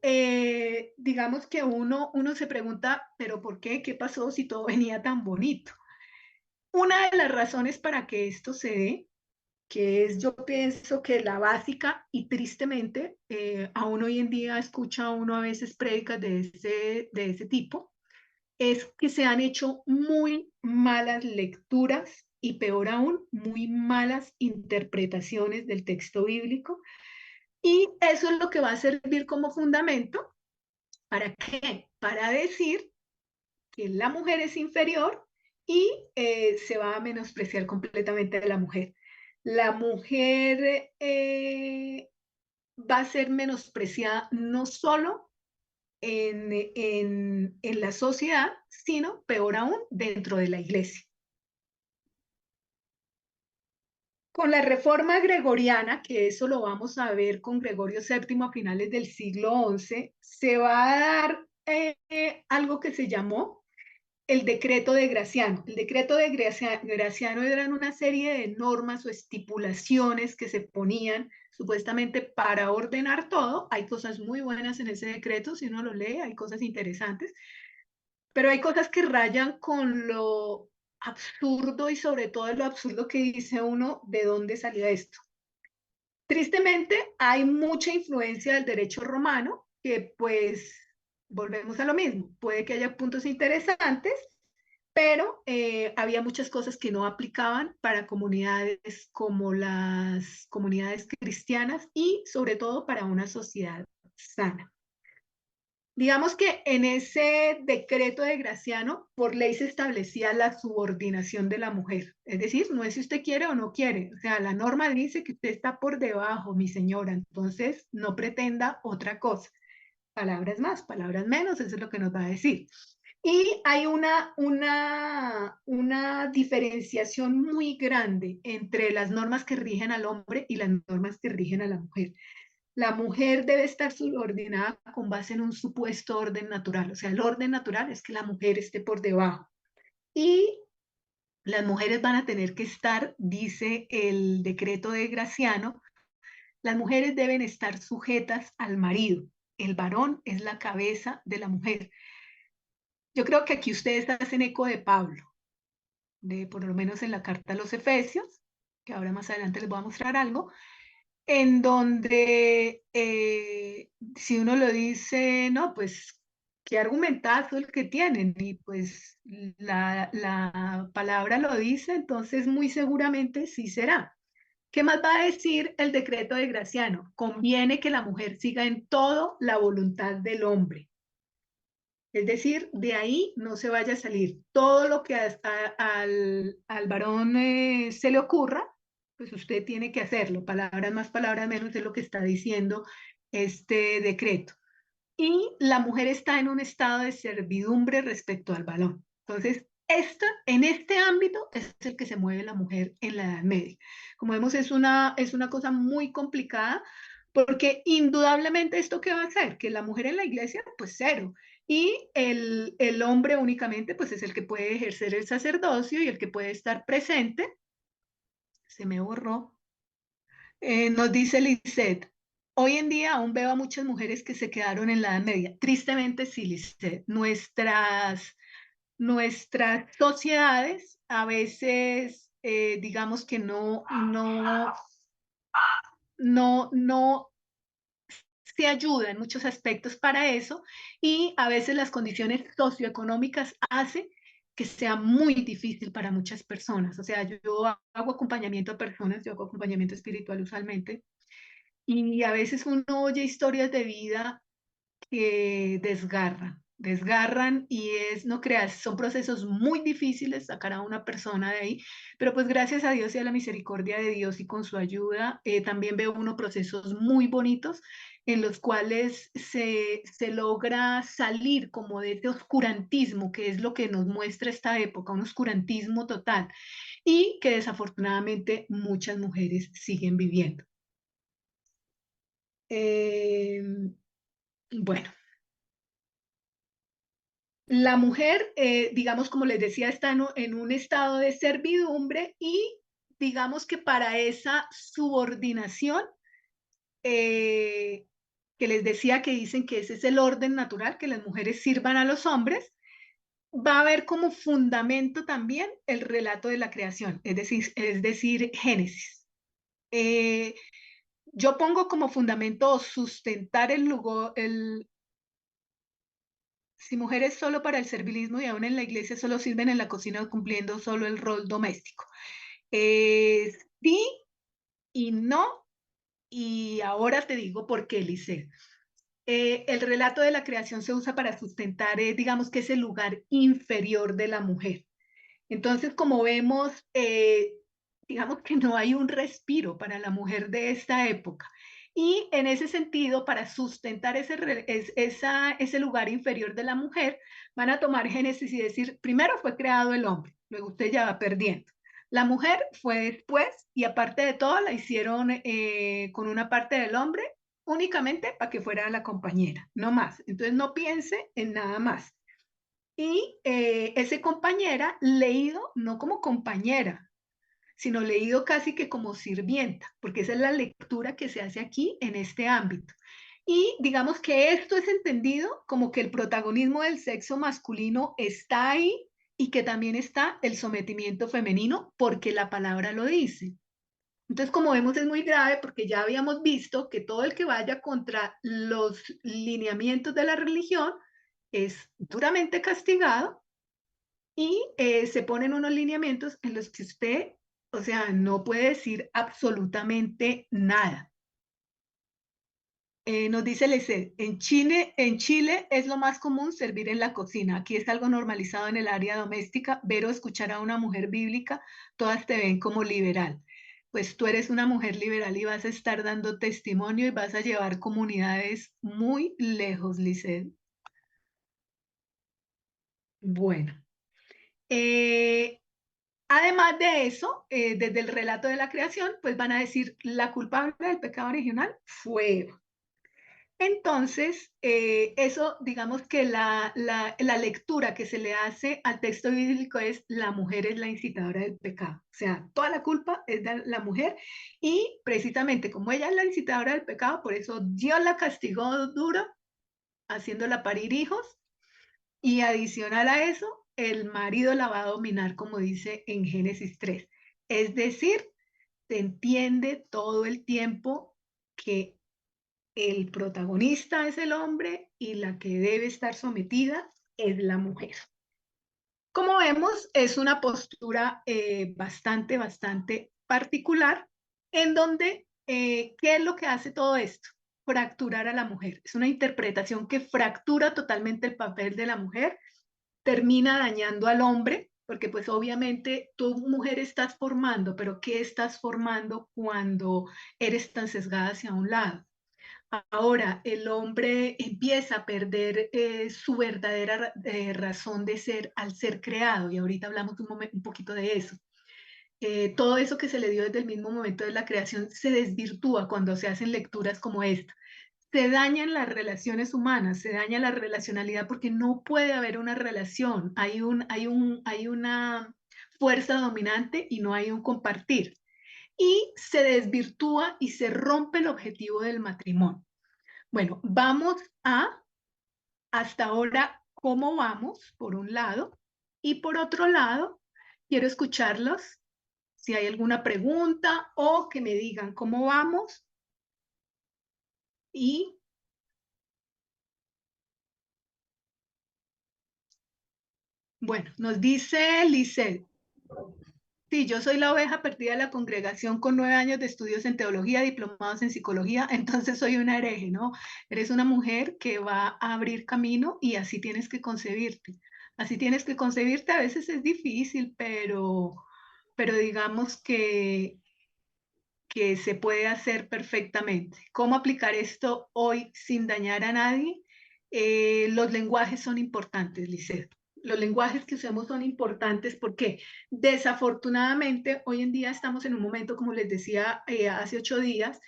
digamos que uno se pregunta, ¿pero por qué? ¿Qué pasó si todo venía tan bonito? Una de las razones para que esto se dé, que es yo pienso que la básica y tristemente, aún hoy en día escucha uno a veces prédicas de ese tipo, es que se han hecho muy malas lecturas y peor aún, muy malas interpretaciones del texto bíblico. Y eso es lo que va a servir como fundamento. ¿Para qué? Para decir que la mujer es inferior y se va a menospreciar completamente a la mujer. La mujer va a ser menospreciada no solo en la sociedad, sino, peor aún, dentro de la iglesia. Con la reforma gregoriana, que eso lo vamos a ver con Gregorio VII a finales del siglo XI, se va a dar algo que se llamó el decreto de Graciano. El decreto de Graciano eran una serie de normas o estipulaciones que se ponían supuestamente para ordenar todo. Hay cosas muy buenas en ese decreto, si uno lo lee, hay cosas interesantes, pero hay cosas que rayan con lo absurdo y sobre todo lo absurdo que dice uno, ¿de dónde salió esto? Tristemente, hay mucha influencia del derecho romano que pues volvemos a lo mismo. Puede que haya puntos interesantes, pero había muchas cosas que no aplicaban para comunidades como las comunidades cristianas y sobre todo para una sociedad sana. Digamos que en ese decreto de Graciano, por ley se establecía la subordinación de la mujer. Es decir, no es si usted quiere o no quiere. O sea, la norma dice que usted está por debajo, mi señora. Entonces, no pretenda otra cosa. Palabras más, palabras menos, eso es lo que nos va a decir. Y hay una diferenciación muy grande entre las normas que rigen al hombre y las normas que rigen a la mujer. La mujer debe estar subordinada con base en un supuesto orden natural. O sea, el orden natural es que la mujer esté por debajo. Y las mujeres van a tener que estar, dice el decreto de Graciano, las mujeres deben estar sujetas al marido. El varón es la cabeza de la mujer. Yo creo que aquí ustedes hacen eco de Pablo. por lo menos en la carta a los Efesios, que ahora más adelante les voy a mostrar algo, en donde si uno lo dice, no, pues qué argumentazo el que tienen, y pues la palabra lo dice, entonces muy seguramente sí será. ¿Qué más va a decir el decreto de Graciano? Conviene que la mujer siga en todo la voluntad del hombre. Es decir, de ahí no se vaya a salir. Todo lo que al varón se le ocurra, pues usted tiene que hacerlo. Palabras más, palabras menos es lo que está diciendo este decreto. Y la mujer está en un estado de servidumbre respecto al varón. Entonces, en este ámbito es el que se mueve la mujer en la Edad Media. Como vemos, es una cosa muy complicada porque indudablemente esto qué va a hacer, que la mujer en la iglesia, pues cero. Y el hombre únicamente, pues es el que puede ejercer el sacerdocio y el que puede estar presente. Se me borró. Nos dice Lisette, hoy en día aún veo a muchas mujeres que se quedaron en la Edad Media. Tristemente sí, Lisette. Nuestras sociedades a veces, digamos que no se ayuda en muchos aspectos para eso, y a veces las condiciones socioeconómicas hacen que sea muy difícil para muchas personas. O sea, yo hago acompañamiento a personas, yo hago acompañamiento espiritual usualmente, y a veces uno oye historias de vida que desgarran y no creas, son procesos muy difíciles sacar a una persona de ahí, pero pues gracias a Dios y a la misericordia de Dios y con su ayuda, también veo unos procesos muy bonitos en los cuales se logra salir como de este oscurantismo, que es lo que nos muestra esta época, un oscurantismo total, y que desafortunadamente muchas mujeres siguen viviendo. Bueno, la mujer, digamos, como les decía, está en un estado de servidumbre, y digamos que para esa subordinación, eh, que les decía que dicen que ese es el orden natural, que las mujeres sirvan a los hombres, va a haber como fundamento también el relato de la creación, es decir, Génesis. Eh, yo pongo como fundamento sustentar si mujeres solo para el servilismo y aún en la iglesia solo sirven en la cocina cumpliendo solo el rol doméstico. Sí y no, y ahora te digo por qué, Lice. El relato de la creación se usa para sustentar, digamos que es el lugar inferior de la mujer. Entonces, como vemos, digamos que no hay un respiro para la mujer de esta época. Y en ese sentido, para sustentar ese lugar inferior de la mujer, van a tomar Génesis y decir, primero fue creado el hombre, luego usted ya va perdiendo. La mujer fue después, y aparte de todo la hicieron con una parte del hombre únicamente para que fuera la compañera, no más. Entonces no piense en nada más. Y ese compañera leído no como compañera, sino leído casi que como sirvienta, porque esa es la lectura que se hace aquí en este ámbito. Y digamos que esto es entendido como que el protagonismo del sexo masculino está ahí, y que también está el sometimiento femenino, porque la palabra lo dice. Entonces, como vemos, es muy grave porque ya habíamos visto que todo el que vaya contra los lineamientos de la religión es duramente castigado, y se ponen unos lineamientos en los que usted, o sea, no puede decir absolutamente nada. Nos dice Lece, en Chile es lo más común servir en la cocina. Aquí es algo normalizado en el área doméstica. Ver o escuchar a una mujer bíblica, todas te ven como liberal. Pues tú eres una mujer liberal y vas a estar dando testimonio y vas a llevar comunidades muy lejos, Lizeth. Bueno, eh, además de eso, desde el relato de la creación, pues van a decir la culpable del pecado original fue Eva. Entonces, eso, digamos que la lectura que se le hace al texto bíblico es la mujer es la incitadora del pecado. O sea, toda la culpa es de la mujer, y precisamente como ella es la incitadora del pecado, por eso Dios la castigó duro, haciéndola parir hijos, y adicional a eso, el marido la va a dominar, como dice en Génesis 3. Es decir, se entiende todo el tiempo que el protagonista es el hombre y la que debe estar sometida es la mujer. Como vemos, es una postura bastante particular, en donde, ¿qué es lo que hace todo esto? Fracturar a la mujer. Es una interpretación que fractura totalmente el papel de la mujer, termina dañando al hombre, porque pues obviamente tú mujer estás formando, pero ¿qué estás formando cuando eres tan sesgada hacia un lado? Ahora el hombre empieza a perder su verdadera razón de ser al ser creado, y ahorita hablamos un poquito de eso. Todo eso que se le dio desde el mismo momento de la creación se desvirtúa cuando se hacen lecturas como esta. Se dañan las relaciones humanas, se daña la relacionalidad porque no puede haber una relación, hay una fuerza dominante y no hay un compartir. Y se desvirtúa y se rompe el objetivo del matrimonio. Bueno, vamos a hasta ahora cómo vamos, por un lado, y por otro lado, quiero escucharlos si hay alguna pregunta o que me digan cómo vamos. Y bueno, nos dice Lisset. Sí, yo soy la oveja perdida de la congregación con 9 años de estudios en teología, diplomados en psicología, entonces soy una hereje, ¿no? Eres una mujer que va a abrir camino y así tienes que concebirte. Así tienes que concebirte, a veces es difícil, pero digamos que se puede hacer perfectamente. ¿Cómo aplicar esto hoy sin dañar a nadie? Los lenguajes son importantes, Lisset. Los lenguajes que usamos son importantes porque desafortunadamente hoy en día estamos en un momento, como les decía hace 8 días,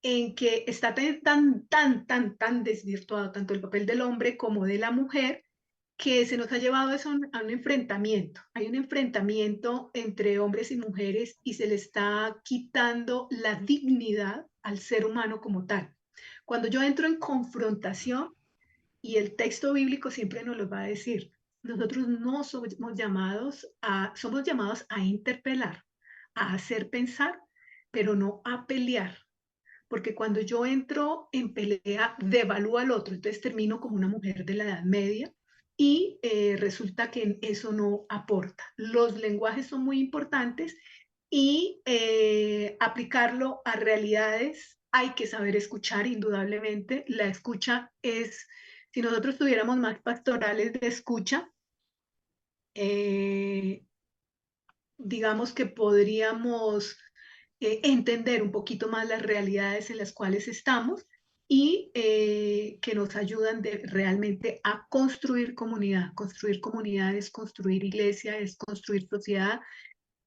en que está tan desvirtuado tanto el papel del hombre como de la mujer, que se nos ha llevado eso a un enfrentamiento. Hay un enfrentamiento entre hombres y mujeres y se le está quitando la dignidad al ser humano como tal. Cuando yo entro en confrontación, y el texto bíblico siempre nos lo va a decir, nosotros no somos llamados a interpelar, a hacer pensar, pero no a pelear. Porque cuando yo entro en pelea, devalúo al otro, entonces termino como una mujer de la Edad Media y resulta que eso no aporta. Los lenguajes son muy importantes y aplicarlo a realidades hay que saber escuchar, indudablemente. La escucha es, si nosotros tuviéramos más pastorales de escucha, eh, digamos que podríamos entender un poquito más las realidades en las cuales estamos y que nos ayudan realmente a construir comunidad. Construir comunidad es construir iglesia, es construir sociedad.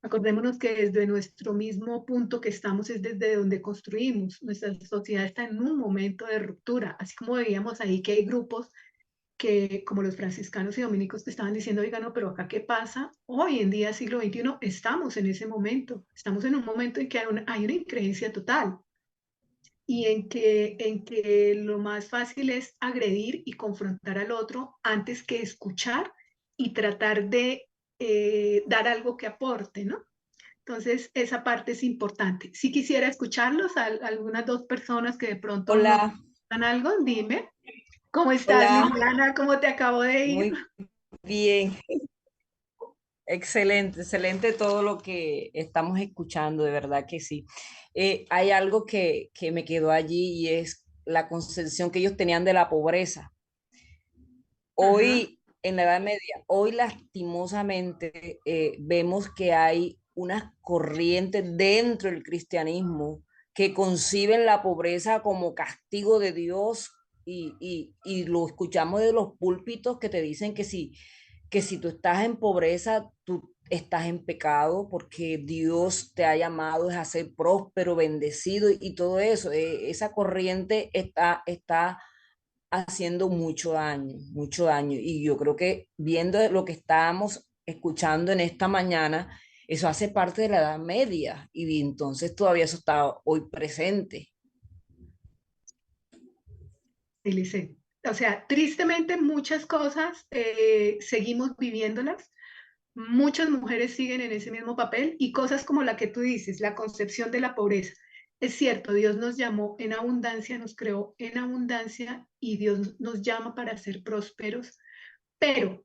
Acordémonos que desde nuestro mismo punto que estamos es desde donde construimos. Nuestra sociedad está en un momento de ruptura, así como veíamos ahí que hay grupos que como los franciscanos y dominicos te estaban diciendo, oiga, no, pero acá qué pasa, hoy en día, siglo XXI, estamos en ese momento, estamos en un momento en que hay una increencia total y en que lo más fácil es agredir y confrontar al otro antes que escuchar y tratar de dar algo que aporte, ¿no? Entonces, esa parte es importante. Si quisiera escucharlos, algunas dos personas que de pronto no Hola, dan algo, dime. ¿Cómo estás, hola, Liliana? ¿Cómo te acabo de ir? muy bien, excelente, excelente todo lo que estamos escuchando, de verdad que sí. Hay algo que me quedó allí y es la concepción que ellos tenían de la pobreza. Ajá. Hoy, en la Edad Media, hoy lastimosamente vemos que hay unas corrientes dentro del cristianismo que conciben la pobreza como castigo de Dios y lo escuchamos de los púlpitos que te dicen que si tú estás en pobreza, tú estás en pecado porque Dios te ha llamado es a ser próspero, bendecido y todo eso. Esa corriente está haciendo mucho daño, mucho daño. Y yo creo que viendo lo que estábamos escuchando en esta mañana, eso hace parte de la Edad Media y entonces todavía eso está hoy presente. Dice, o sea, tristemente muchas cosas seguimos viviéndolas. Muchas mujeres siguen en ese mismo papel y cosas como la que tú dices, la concepción de la pobreza. Es cierto, Dios nos llamó en abundancia, nos creó en abundancia y Dios nos llama para ser prósperos, pero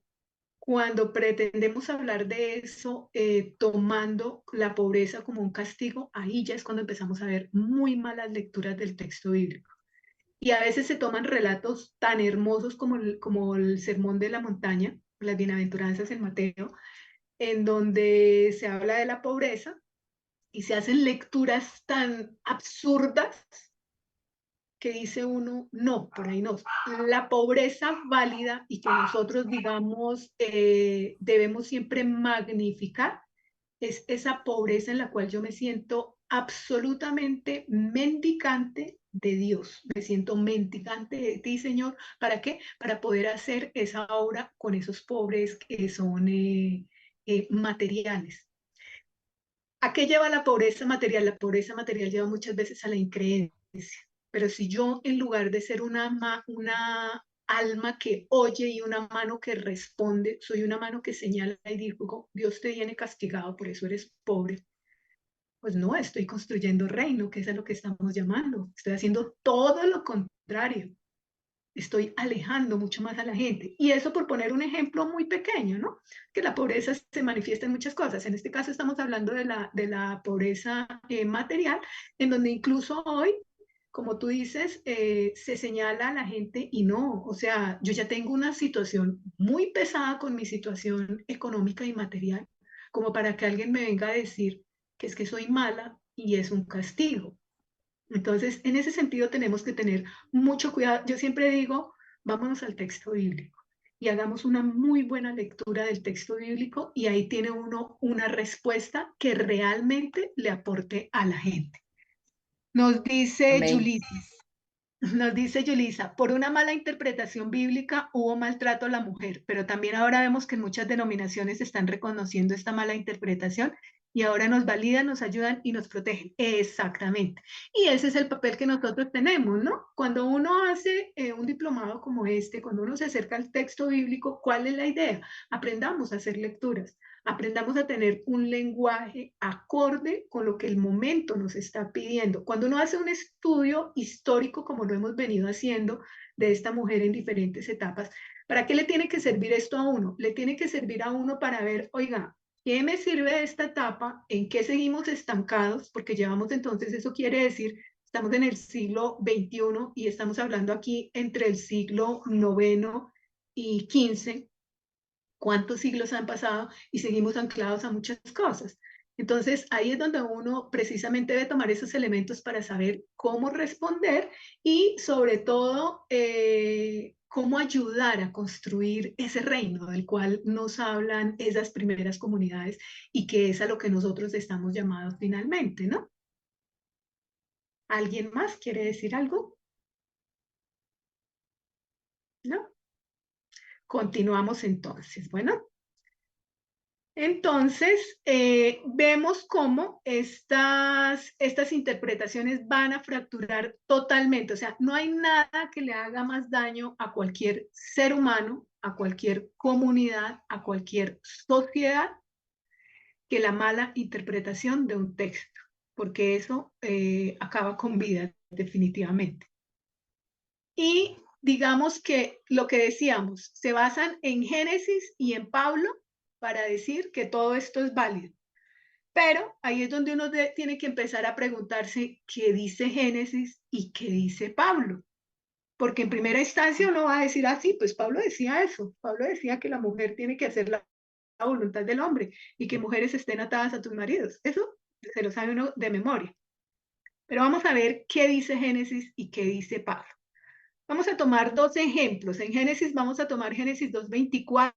cuando pretendemos hablar de eso, tomando la pobreza como un castigo, ahí ya es cuando empezamos a ver muy malas lecturas del texto bíblico. Y a veces se toman relatos tan hermosos como el Sermón de la Montaña, las bienaventuranzas en Mateo, en donde se habla de la pobreza y se hacen lecturas tan absurdas que dice uno, no, por ahí no. La pobreza válida y que nosotros, digamos, debemos siempre magnificar es esa pobreza en la cual yo me siento absolutamente mendicante de Dios. Me siento mendicante de ti, Señor. ¿Para qué? Para poder hacer esa obra con esos pobres que son materiales. ¿A qué lleva la pobreza material? La pobreza material lleva muchas veces a la increencia. Pero si yo, en lugar de ser una alma que oye y una mano que responde, soy una mano que señala y digo, Dios te tiene castigado, por eso eres pobre, pues no, estoy construyendo reino, que es a lo que estamos llamando. Estoy haciendo todo lo contrario. Estoy alejando mucho más a la gente. Y eso por poner un ejemplo muy pequeño, ¿no? Que la pobreza se manifiesta en muchas cosas. En este caso estamos hablando de la pobreza material, en donde incluso hoy, como tú dices, se señala a la gente y no, o sea, yo ya tengo una situación muy pesada con mi situación económica y material, como para que alguien me venga a decir que es que soy mala y es un castigo. Entonces, en ese sentido tenemos que tener mucho cuidado. Yo siempre digo, vámonos al texto bíblico y hagamos una muy buena lectura del texto bíblico y ahí tiene uno una respuesta que realmente le aporte a la gente. Nos dice Amén. Yulisa, nos dice Yulisa, por una mala interpretación bíblica hubo maltrato a la mujer, pero también ahora vemos que muchas denominaciones están reconociendo esta mala interpretación y ahora nos validan, nos ayudan y nos protegen. Exactamente. Y ese es el papel que nosotros tenemos, ¿no? Cuando uno hace un diplomado como este, cuando uno se acerca al texto bíblico, ¿cuál es la idea? Aprendamos a hacer lecturas, aprendamos a tener un lenguaje acorde con lo que el momento nos está pidiendo. Cuando uno hace un estudio histórico, como lo hemos venido haciendo, de esta mujer en diferentes etapas, ¿para qué le tiene que servir esto a uno? Le tiene que servir a uno para ver, oiga, ¿qué me sirve esta etapa? ¿En qué seguimos estancados? Porque llevamos entonces, eso quiere decir, estamos en el siglo XXI y estamos hablando aquí entre el siglo IX y XV. ¿Cuántos siglos han pasado y seguimos anclados a muchas cosas? Entonces, ahí es donde uno precisamente debe tomar esos elementos para saber cómo responder y sobre todo cómo ayudar a construir ese reino del cual nos hablan esas primeras comunidades y que es a lo que nosotros estamos llamados finalmente, ¿no? ¿Alguien más quiere decir algo? ¿No? Continuamos entonces. Bueno. Entonces, vemos cómo estas interpretaciones van a fracturar totalmente. O sea, no hay nada que le haga más daño a cualquier ser humano, a cualquier comunidad, a cualquier sociedad, que la mala interpretación de un texto, porque eso acaba con vida definitivamente. Y digamos que lo que decíamos, se basan en Génesis y en Pablo para decir que todo esto es válido. Pero ahí es donde uno tiene que empezar a preguntarse qué dice Génesis y qué dice Pablo. Porque en primera instancia uno va a decir, ah, sí, pues Pablo decía eso. Pablo decía que la mujer tiene que hacer la voluntad del hombre y que mujeres estén atadas a tus maridos. Eso se lo sabe uno de memoria. Pero vamos a ver qué dice Génesis y qué dice Pablo. Vamos a tomar dos ejemplos. En Génesis vamos a tomar Génesis 2:24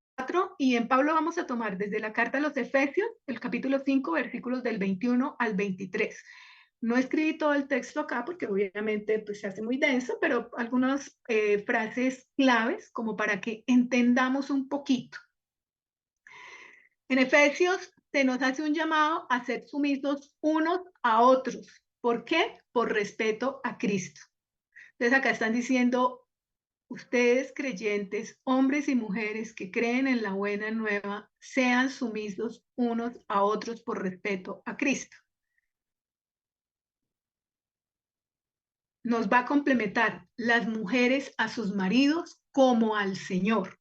y en Pablo vamos a tomar desde la carta a los Efesios, el capítulo 5, versículos del 21 al 23. No escribí todo el texto acá porque obviamente pues, se hace muy denso, pero algunas frases claves como para que entendamos un poquito. En Efesios se nos hace un llamado a ser sumisos unos a otros. ¿Por qué? Por respeto a Cristo. Entonces acá están diciendo, ustedes creyentes, hombres y mujeres que creen en la buena nueva, sean sumisos unos a otros por respeto a Cristo. Nos va a complementar las mujeres a sus maridos como al Señor.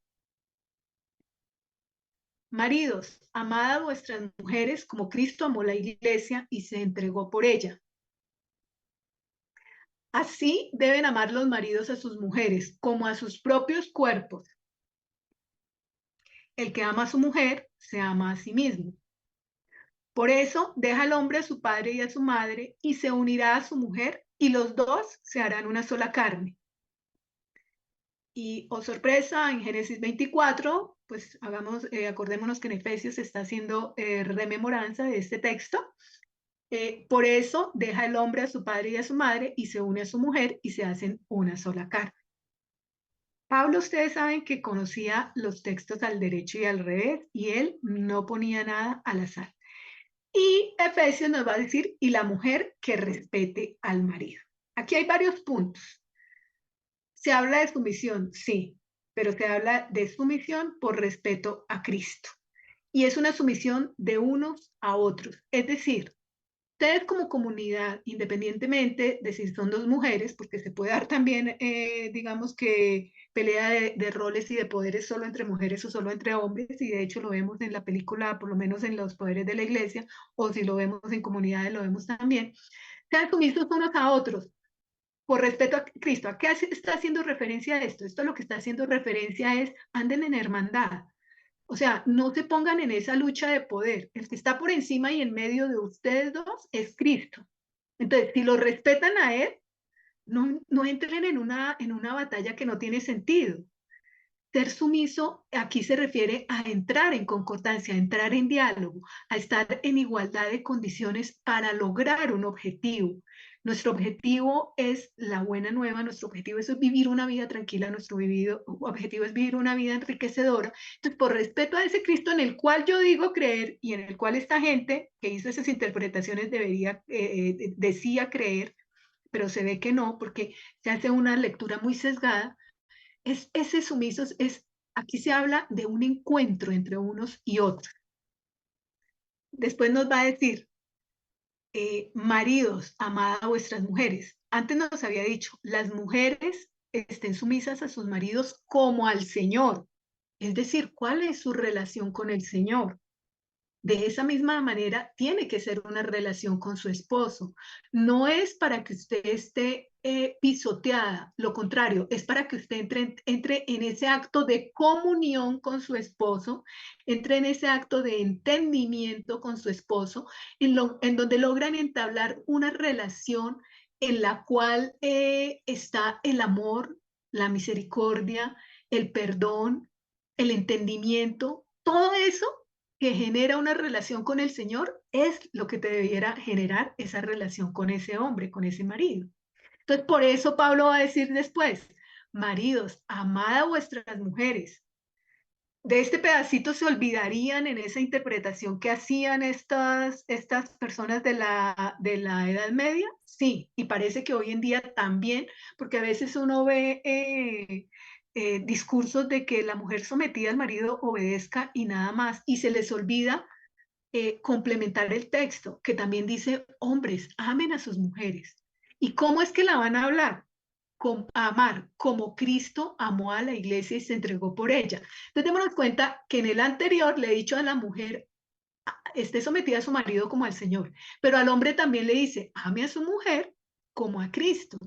Maridos, amad a vuestras mujeres como Cristo amó la iglesia y se entregó por ella. Así deben amar los maridos a sus mujeres como a sus propios cuerpos. El que ama a su mujer se ama a sí mismo. Por eso deja el hombre a su padre y a su madre y se unirá a su mujer y los dos se harán una sola carne. Y, oh sorpresa, en Génesis 24, pues acordémonos que en Efesios se está haciendo rememoranza de este texto. Por eso deja el hombre a su padre y a su madre y se une a su mujer y se hacen una sola carne. Pablo, ustedes saben que conocía los textos al derecho y al revés y él no ponía nada al azar. Y Efesios nos va a decir, y la mujer que respete al marido. Aquí hay varios puntos. Se habla de sumisión, sí, pero se habla de sumisión por respeto a Cristo. Y es una sumisión de unos a otros. Es decir, ustedes como comunidad, independientemente de si son dos mujeres, porque se puede dar también, digamos que pelea de roles y de poderes solo entre mujeres o solo entre hombres, y de hecho lo vemos en la película, por lo menos en Los Poderes de la Iglesia, o si lo vemos en comunidades, lo vemos también. Sean sumisos unos a otros, por respeto a Cristo. ¿A qué está haciendo referencia a esto? Esto lo que está haciendo referencia es, anden en hermandad. O sea, no se pongan en esa lucha de poder. El que está por encima y en medio de ustedes dos es Cristo. Entonces, si lo respetan a Él, no entren en una batalla que no tiene sentido. Ser sumiso aquí se refiere a entrar en concordancia, a entrar en diálogo, a estar en igualdad de condiciones para lograr un objetivo. Nuestro objetivo es la buena nueva, nuestro objetivo es vivir una vida tranquila, nuestro objetivo es vivir una vida enriquecedora. Entonces, por respeto a ese Cristo en el cual yo digo creer y en el cual esta gente que hizo esas interpretaciones decía creer, pero se ve que no, porque se hace una lectura muy sesgada. Ese sumiso aquí se habla de un encuentro entre unos y otros. Después nos va a decir, maridos, amad a vuestras mujeres. Antes nos había dicho, las mujeres estén sumisas a sus maridos como al Señor. Es decir, ¿cuál es su relación con el Señor? De esa misma manera, tiene que ser una relación con su esposo. No es para que usted esté pisoteada, lo contrario, es para que usted entre en ese acto de comunión con su esposo, entre en ese acto de entendimiento con su esposo, en donde logran entablar una relación en la cual está el amor, la misericordia, el perdón, el entendimiento, todo eso que genera una relación con el Señor es lo que te debiera generar esa relación con ese hombre, con ese marido. Entonces, por eso Pablo va a decir después, maridos, amad a vuestras mujeres. De este pedacito se olvidarían en esa interpretación que hacían estas personas de la Edad Media. Sí, y parece que hoy en día también, porque a veces uno ve discursos de que la mujer sometida al marido obedezca y nada más, y se les olvida complementar el texto, que también dice, hombres, amen a sus mujeres. ¿Y cómo es que la van a hablar? Amar como Cristo amó a la iglesia y se entregó por ella. Entonces démonos cuenta que en el anterior le he dicho a la mujer, esté sometida a su marido como al Señor, pero al hombre también le dice, ame a su mujer como a Cristo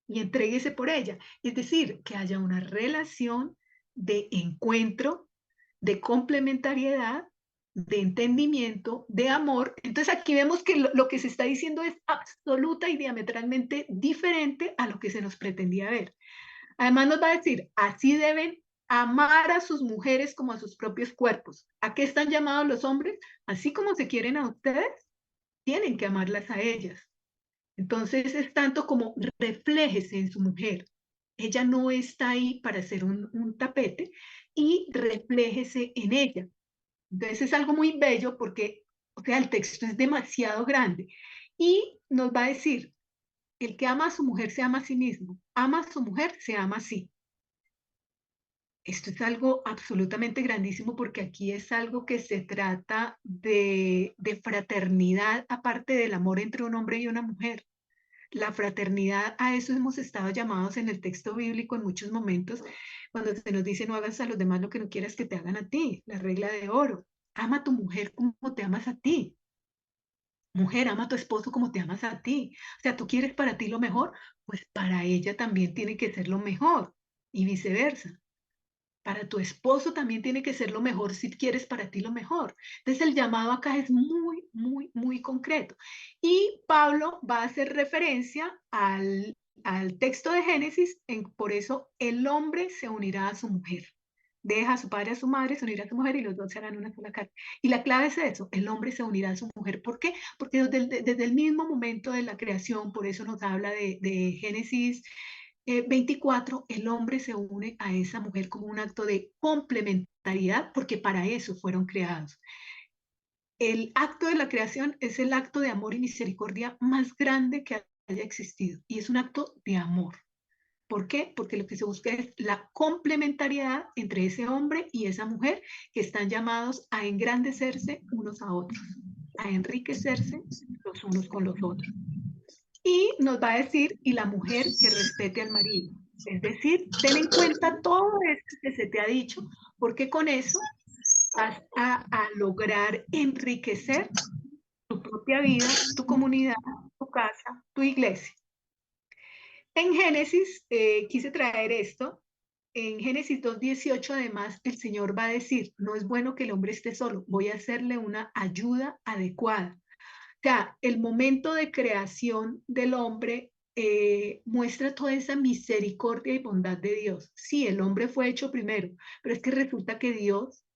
y entréguese por ella. Es decir, que haya una relación de encuentro, de complementariedad, de entendimiento, de amor. Entonces aquí vemos que lo que se está diciendo es absoluta y diametralmente diferente a lo que se nos pretendía ver. Además nos va a decir, así deben amar a sus mujeres como a sus propios cuerpos. ¿A qué están llamados los hombres? Así como se quieren a ustedes, tienen que amarlas a ellas. Entonces es tanto como refléjese en su mujer. Ella no está ahí para ser un tapete y refléjese en ella. Entonces es algo muy bello porque, o sea, el texto es demasiado grande y nos va a decir, el que ama a su mujer se ama a sí mismo, ama a su mujer se ama a sí. Esto es algo absolutamente grandísimo porque aquí es algo que se trata de fraternidad, aparte del amor entre un hombre y una mujer. La fraternidad, a eso hemos estado llamados en el texto bíblico en muchos momentos, cuando se nos dice no hagas a los demás lo que no quieras que te hagan a ti, la regla de oro. Ama a tu mujer como te amas a ti. Mujer, ama a tu esposo como te amas a ti. O sea, tú quieres para ti lo mejor, pues para ella también tiene que ser lo mejor y viceversa. Para tu esposo también tiene que ser lo mejor si quieres para ti lo mejor. Entonces el llamado acá es muy, muy, muy concreto. Y Pablo va a hacer referencia al texto de Génesis, por eso el hombre se unirá a su mujer. Deja a su padre, a su madre, se unirá a su mujer y los dos serán una sola carne. Y la clave es eso, el hombre se unirá a su mujer. ¿Por qué? Porque desde el mismo momento de la creación, por eso nos habla de Génesis 24, el hombre se une a esa mujer como un acto de complementariedad, porque para eso fueron creados. El acto de la creación es el acto de amor y misericordia más grande que haya existido, y es un acto de amor. ¿Por qué? Porque lo que se busca es la complementariedad entre ese hombre y esa mujer que están llamados a engrandecerse unos a otros, a enriquecerse los unos con los otros. Y nos va a decir, y la mujer que respete al marido. Es decir, ten en cuenta todo esto que se te ha dicho, porque con eso vas a lograr enriquecer tu propia vida, tu comunidad, tu casa, tu iglesia. En Génesis, quise traer esto. En Génesis 2:18, además, el Señor va a decir, no es bueno que el hombre esté solo, voy a hacerle una ayuda adecuada. O sea, el momento de creación del hombre muestra toda esa misericordia y bondad de Dios. Sí, el hombre fue hecho primero, pero es que resulta que Dios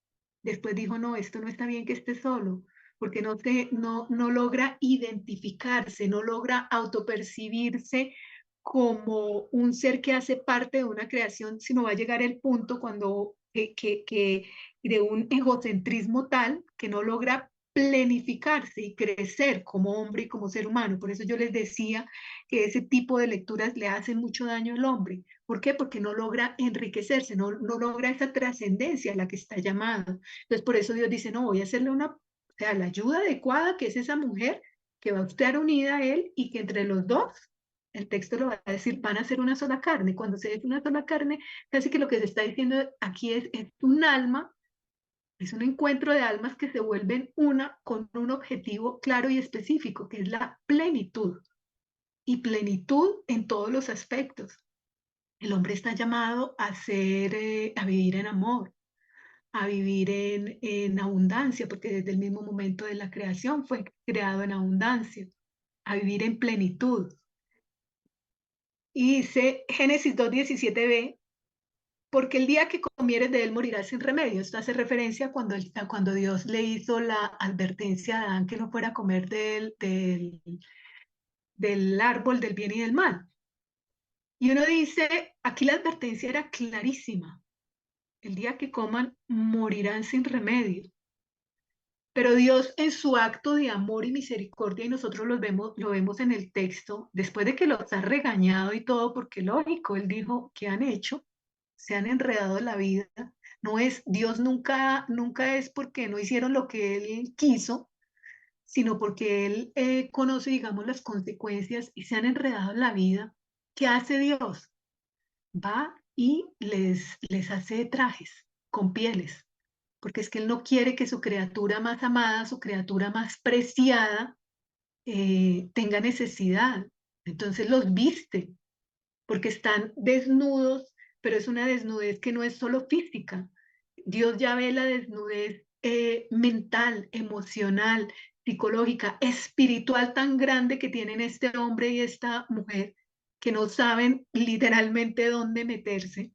después dijo, no, esto no está bien que esté solo, porque no logra identificarse, no logra autopercibirse como un ser que hace parte de una creación, sino va a llegar el punto cuando de un egocentrismo tal que no logra planificarse y crecer como hombre y como ser humano. Por eso yo les decía que ese tipo de lecturas le hacen mucho daño al hombre. ¿Por qué? Porque no logra enriquecerse, no logra esa trascendencia a la que está llamado. Entonces, por eso Dios dice, no, voy a hacerle o sea, la ayuda adecuada, que es esa mujer que va a estar unida a él y que entre los dos, el texto lo va a decir, van a ser una sola carne. Cuando se dice una sola carne, casi que lo que se está diciendo aquí es un alma, es un encuentro de almas que se vuelven una con un objetivo claro y específico, que es la plenitud. Y plenitud en todos los aspectos. El hombre está llamado a vivir en amor, a vivir en abundancia, porque desde el mismo momento de la creación fue creado en abundancia, a vivir en plenitud. Y dice Génesis 2:17b, porque el día que comieres de él morirás sin remedio. Esto hace referencia cuando Dios le hizo la advertencia a Adán que no fuera a comer del árbol del bien y del mal. Y uno dice, aquí la advertencia era clarísima. El día que coman morirán sin remedio. Pero Dios en su acto de amor y misericordia, y nosotros lo vemos en el texto, después de que los ha regañado y todo, porque lógico, Él dijo, ¿qué han hecho? Se han enredado en la vida. No es, Dios nunca es porque no hicieron lo que Él quiso, sino porque Él conoce, digamos, las consecuencias y se han enredado en la vida. ¿Qué hace Dios? Va y les hace trajes con pieles, porque es que Él no quiere que su criatura más amada, su criatura más preciada, tenga necesidad. Entonces los viste, porque están desnudos, pero es una desnudez que no es solo física. Dios ya ve la desnudez mental, emocional, psicológica, espiritual tan grande que tienen este hombre y esta mujer, que no saben literalmente dónde meterse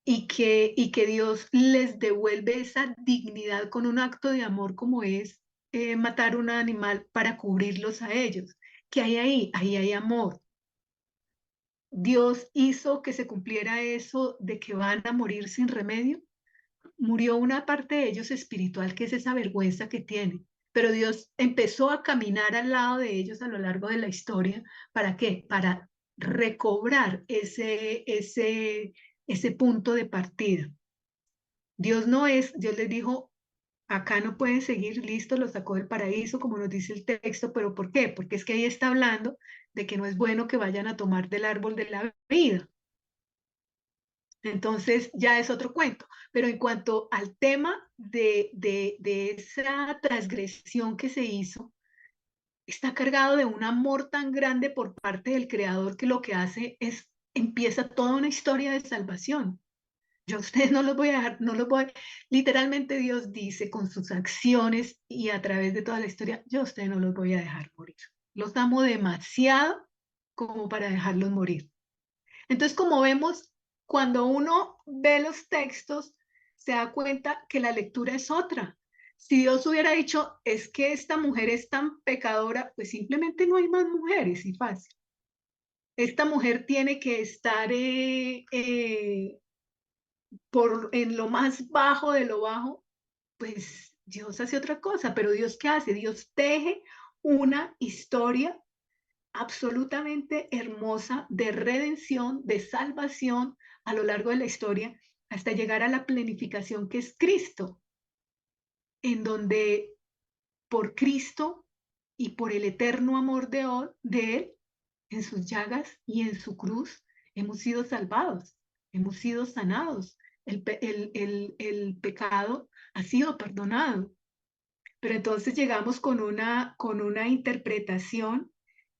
y que Dios les devuelve esa dignidad con un acto de amor como es matar un animal para cubrirlos a ellos. ¿Qué hay ahí? Ahí hay amor. Dios hizo que se cumpliera eso de que van a morir sin remedio. Murió una parte de ellos espiritual, que es esa vergüenza que tienen. Pero Dios empezó a caminar al lado de ellos a lo largo de la historia. ¿Para qué? Para recobrar ese punto de partida. Dios les dijo, acá no pueden seguir, listo, los sacó del paraíso, como nos dice el texto, pero ¿por qué? Porque es que ahí está hablando de que no es bueno que vayan a tomar del árbol de la vida. Entonces ya es otro cuento. Pero en cuanto al tema de esa transgresión que se hizo, está cargado de un amor tan grande por parte del Creador que lo que hace es, empieza toda una historia de salvación. Yo a ustedes no los voy a dejar, literalmente Dios dice con sus acciones y a través de toda la historia, yo a ustedes no los voy a dejar morir. Los amo demasiado como para dejarlos morir. Entonces, como vemos, cuando uno ve los textos, se da cuenta que la lectura es otra. Si Dios hubiera dicho, es que esta mujer es tan pecadora, pues simplemente no hay más mujeres y fácil. Esta mujer tiene que estar en lo más bajo de lo bajo, pues Dios hace otra cosa, pero Dios ¿qué hace? Dios teje una historia absolutamente hermosa de redención, de salvación a lo largo de la historia, hasta llegar a la plenificación que es Cristo, en donde por Cristo y por el eterno amor de Él, en sus llagas y en su cruz, hemos sido salvados, hemos sido sanados, el pecado ha sido perdonado. Pero entonces llegamos con una interpretación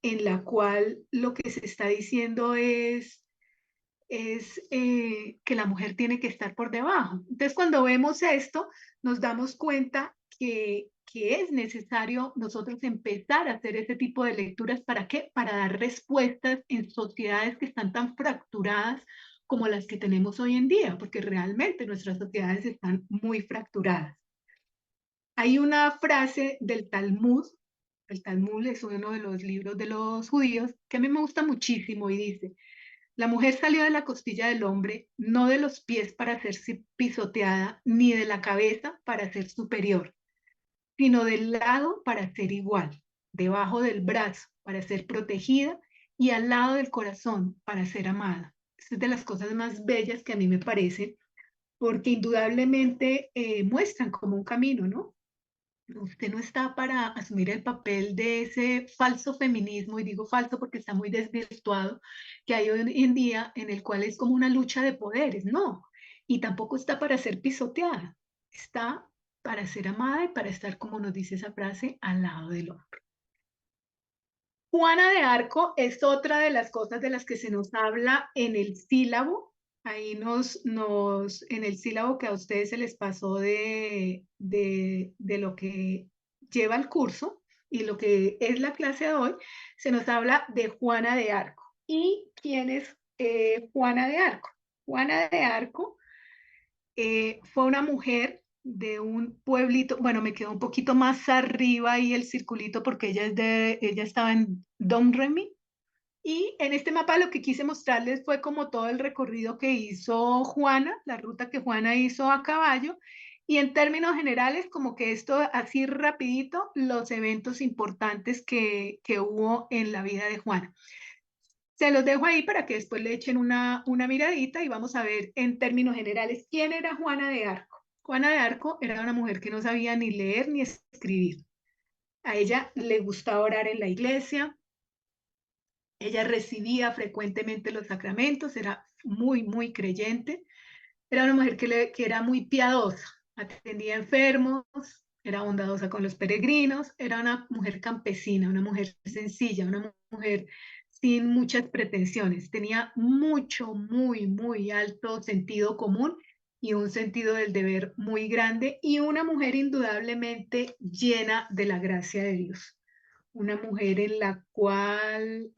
en la cual lo que se está diciendo es que la mujer tiene que estar por debajo. Entonces, cuando vemos esto, nos damos cuenta que es necesario nosotros empezar a hacer ese tipo de lecturas. ¿Para qué? Para dar respuestas en sociedades que están tan fracturadas como las que tenemos hoy en día, porque realmente nuestras sociedades están muy fracturadas. Hay una frase del Talmud, el Talmud es uno de los libros de los judíos, que a mí me gusta muchísimo y dice, la mujer salió de la costilla del hombre, no de los pies para ser pisoteada, ni de la cabeza para ser superior, sino del lado para ser igual, debajo del brazo para ser protegida y al lado del corazón para ser amada. Esta es de las cosas más bellas que a mí me parecen, porque indudablemente muestran como un camino, ¿no? Usted no está para asumir el papel de ese falso feminismo, y digo falso porque está muy desvirtuado, que hay hoy en día en el cual es como una lucha de poderes, no. Y tampoco está para ser pisoteada, está para ser amada y para estar, como nos dice esa frase, al lado del hombre. Juana de Arco es otra de las cosas de las que se nos habla en el sílabo. Ahí en el sílabo que a ustedes se les pasó de lo que lleva el curso y lo que es la clase de hoy, se nos habla de Juana de Arco. ¿Y quién es Juana de Arco? Juana de Arco fue una mujer de un pueblito, bueno, me quedó un poquito más arriba y el circulito porque ella estaba en Domremy. Y en este mapa lo que quise mostrarles fue como todo el recorrido que hizo Juana, la ruta que Juana hizo a caballo, y en términos generales, como que esto así rapidito, los eventos importantes que hubo en la vida de Juana. Se los dejo ahí para que después le echen una miradita y vamos a ver en términos generales quién era Juana de Arco. Juana de Arco era una mujer que no sabía ni leer ni escribir. A ella le gustaba orar en la iglesia, ella recibía frecuentemente los sacramentos, era muy, muy creyente. Era una mujer que era muy piadosa, atendía enfermos, era bondadosa con los peregrinos, era una mujer campesina, una mujer sencilla, una mujer sin muchas pretensiones. Tenía mucho, muy, muy alto sentido común y un sentido del deber muy grande y una mujer indudablemente llena de la gracia de Dios. Una mujer en la cual,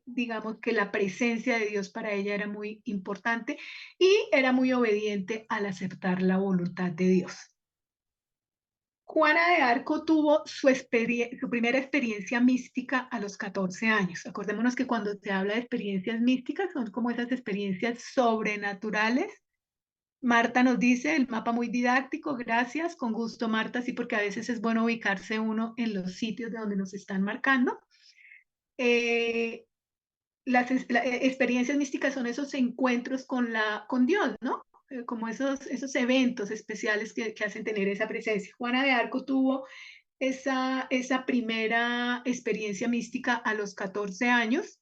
digamos que la presencia de Dios para ella era muy importante y era muy obediente al aceptar la voluntad de Dios. Juana de Arco tuvo su primera experiencia mística a los 14 años. Acordémonos que cuando se habla de experiencias místicas son como esas experiencias sobrenaturales. Marta nos dice, el mapa muy didáctico, gracias, con gusto Marta, sí, porque a veces es bueno ubicarse uno en los sitios de donde nos están marcando. experiencias místicas son esos encuentros con Dios, ¿no? Como esos eventos especiales que hacen tener esa presencia. Juana de Arco tuvo esa primera experiencia mística a los 14 años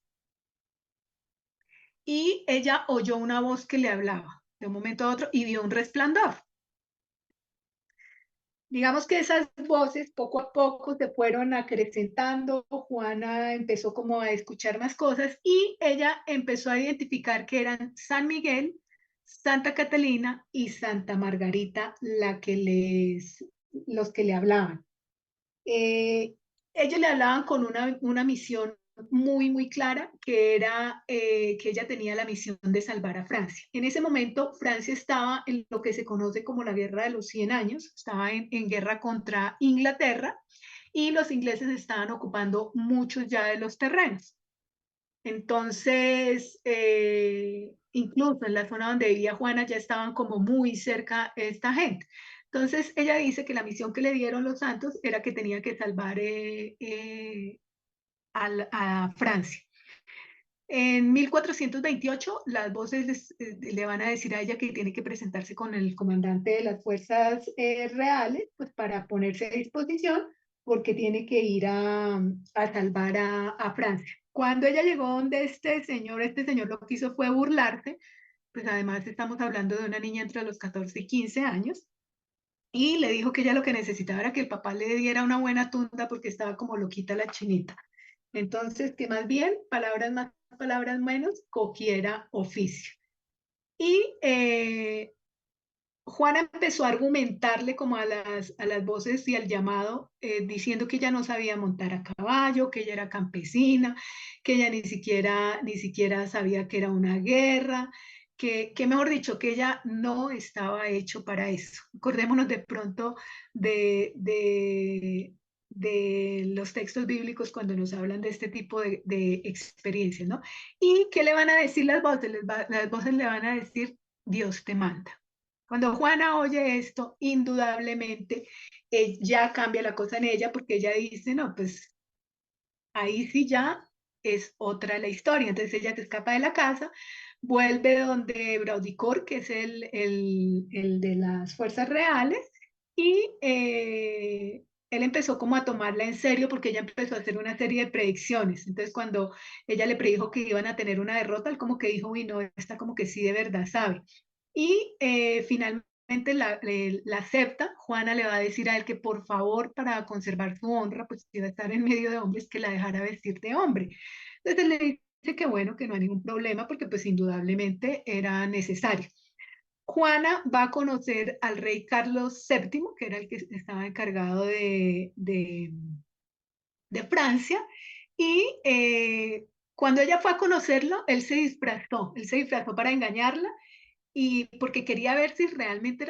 y ella oyó una voz que le hablaba de un momento a otro y vio un resplandor. Digamos que esas voces poco a poco se fueron acrecentando. Juana empezó como a escuchar más cosas y ella empezó a identificar que eran San Miguel, Santa Catalina y Santa Margarita los que le hablaban. Ellos le hablaban con una misión muy, muy clara, que era que ella tenía la misión de salvar a Francia. En ese momento, Francia estaba en lo que se conoce como la Guerra de los 100 años, estaba en guerra contra Inglaterra y los ingleses estaban ocupando muchos ya de los terrenos. Entonces, incluso en la zona donde vivía Juana ya estaban como muy cerca esta gente. Entonces, ella dice que la misión que le dieron los santos era que tenía que salvar a Francia. En 1428, las voces le van a decir a ella que tiene que presentarse con el comandante de las fuerzas reales, pues para ponerse a disposición, porque tiene que ir a salvar a Francia. Cuando ella llegó donde este señor lo que hizo fue burlarse, pues además estamos hablando de una niña entre los 14 y 15 años, y le dijo que ella lo que necesitaba era que el papá le diera una buena tunda porque estaba como loquita la chinita. Entonces, que más bien, palabras más, palabras menos, cogiera oficio. Y Juana empezó a argumentarle como a las voces y al llamado, diciendo que ella no sabía montar a caballo, que ella era campesina, que ella ni siquiera sabía que era una guerra, que mejor dicho, que ella no estaba hecho para eso. Acordémonos de pronto de los textos bíblicos cuando nos hablan de este tipo de experiencias, ¿no? ¿Y qué le van a decir las voces? Las voces le van a decir, Dios te manda. Cuando Juana oye esto, indudablemente ya cambia la cosa en ella porque ella dice, no, pues ahí sí ya es otra la historia. Entonces ella se escapa de la casa, vuelve donde Braudicor, que es el de las fuerzas reales, y él empezó como a tomarla en serio porque ella empezó a hacer una serie de predicciones. Entonces cuando ella le predijo que iban a tener una derrota, él como que dijo, uy, no, esta como que sí de verdad sabe. Y finalmente la acepta. Juana le va a decir a él que por favor, para conservar su honra, pues si iba a estar en medio de hombres, que la dejara vestir de hombre. Entonces él le dice que bueno, que no hay ningún problema, porque pues indudablemente era necesario. Juana va a conocer al rey Carlos VII, que era el que estaba encargado de Francia, y cuando ella fue a conocerlo, él se disfrazó para engañarla y porque quería ver si realmente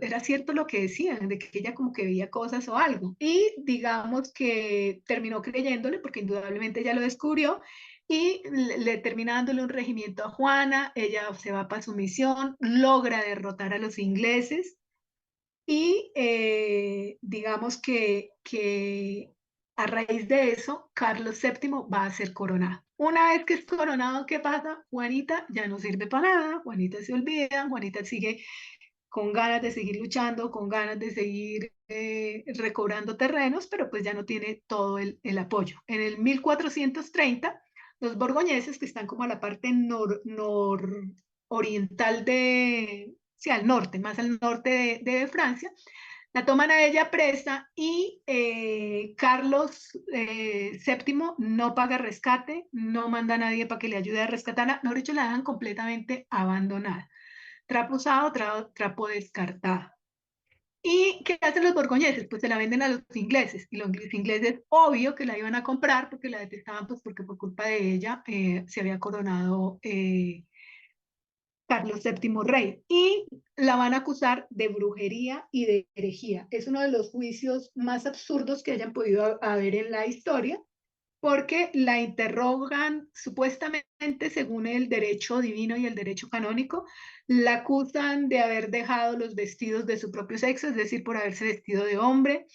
era cierto lo que decían, de que ella como que veía cosas o algo. Y digamos que terminó creyéndole, porque indudablemente ella lo descubrió, y le termina dándole un regimiento a Juana, ella se va para su misión, logra derrotar a los ingleses, y digamos que a raíz de eso, Carlos VII va a ser coronado. Una vez que es coronado, ¿qué pasa? Juanita ya no sirve para nada, Juanita se olvida, Juanita sigue con ganas de seguir luchando, con ganas de seguir recobrando terrenos, pero pues ya no tiene todo el apoyo. En el 1430, los borgoñeses, que están como a la parte oriental sí, al norte, más al norte de Francia, la toman a ella presa y Carlos VII no paga rescate, no manda a nadie para que le ayude a rescatarla, mejor dicho, la dejan completamente abandonada. Trapo usado, trapo descartado. ¿Y qué hacen los borgoñeses? Pues se la venden a los ingleses. Y los ingleses, obvio que la iban a comprar porque la detestaban, pues porque por culpa de ella se había coronado Carlos VII rey. Y la van a acusar de brujería y de herejía. Es uno de los juicios más absurdos que hayan podido haber en la historia, porque la interrogan supuestamente según el derecho divino y el derecho canónico, la acusan de haber dejado los vestidos de su propio sexo, es decir, por haberse vestido de hombre,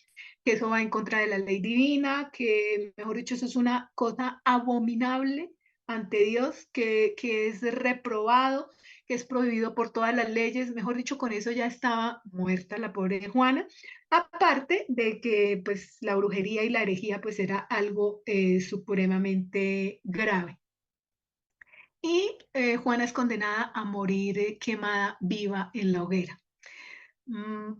que eso va en contra de la ley divina, que mejor dicho, eso es una cosa abominable, ante Dios, que es reprobado, que es prohibido por todas las leyes. Mejor dicho, con eso ya estaba muerta la pobre Juana. Aparte de que pues la brujería y la herejía pues era algo supremamente grave. Y Juana es condenada a morir quemada viva en la hoguera.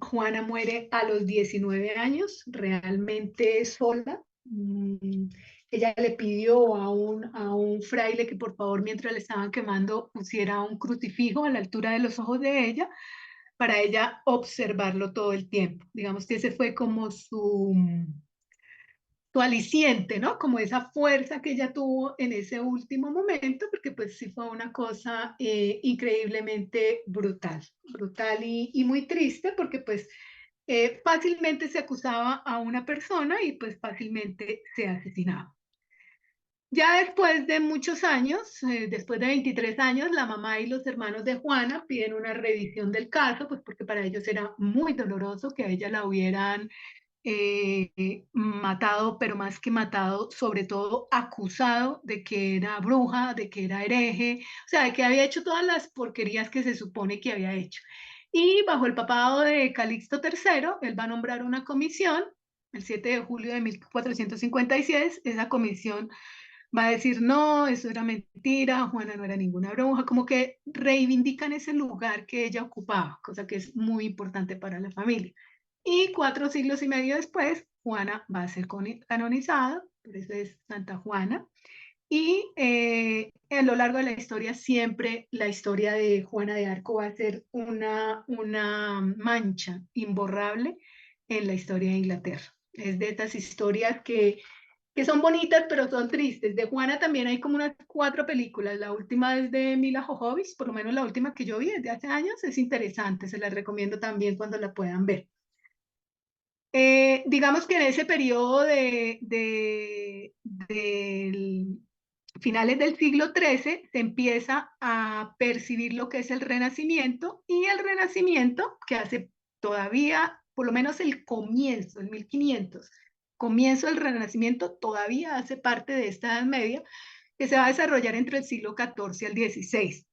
Juana muere a los 19 años, realmente sola. Ella le pidió a un fraile que por favor, mientras le estaban quemando, pusiera un crucifijo a la altura de los ojos de ella, para ella observarlo todo el tiempo. Digamos que ese fue como su aliciente, ¿no? Como esa fuerza que ella tuvo en ese último momento, porque pues sí fue una cosa increíblemente brutal, brutal y muy triste, porque pues fácilmente se acusaba a una persona y pues fácilmente se asesinaba. Ya después de muchos años, después de 23 años, la mamá y los hermanos de Juana piden una revisión del caso, pues porque para ellos era muy doloroso que a ella la hubieran matado, pero más que matado, sobre todo acusado de que era bruja, de que era hereje, o sea, de que había hecho todas las porquerías que se supone que había hecho. Y bajo el papado de Calixto III, él va a nombrar una comisión, el 7 de julio de 1456, esa comisión va a decir, no, eso era mentira, Juana no era ninguna bruja, como que reivindican ese lugar que ella ocupaba, cosa que es muy importante para la familia. Y 4 siglos y medio después, Juana va a ser canonizada, por eso es Santa Juana. Y a lo largo de la historia, siempre la historia de Juana de Arco va a ser una mancha imborrable en la historia de Inglaterra. Es de estas historias que son bonitas, pero son tristes. De Juana también hay como unas 4 películas. La última es de Mila Jovovich, por lo menos la última que yo vi desde hace años. Es interesante, se la recomiendo también cuando la puedan ver. Digamos que en ese periodo de finales del siglo XIII se empieza a percibir lo que es el Renacimiento, y el Renacimiento, que hace todavía, por lo menos el comienzo, el 1500, comienzo del Renacimiento, todavía hace parte de esta Edad Media, que se va a desarrollar entre el siglo XIV al XVI.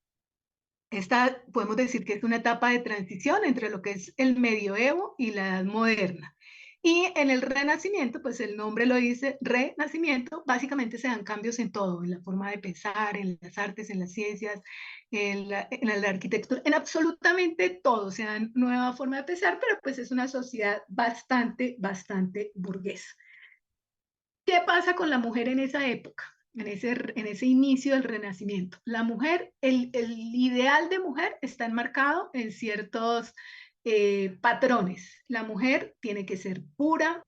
Esta podemos decir que es una etapa de transición entre lo que es el medioevo y la Edad Moderna. Y en el Renacimiento, pues el nombre lo dice, Renacimiento, básicamente se dan cambios en todo, en la forma de pensar, en las artes, en las ciencias, en la arquitectura, en absolutamente todo, se dan nueva forma de pensar, pero pues es una sociedad bastante, bastante burguesa. ¿Qué pasa con la mujer en esa época? En ese inicio del Renacimiento. La mujer, el ideal de mujer está enmarcado en ciertos patrones. La mujer tiene que ser pura,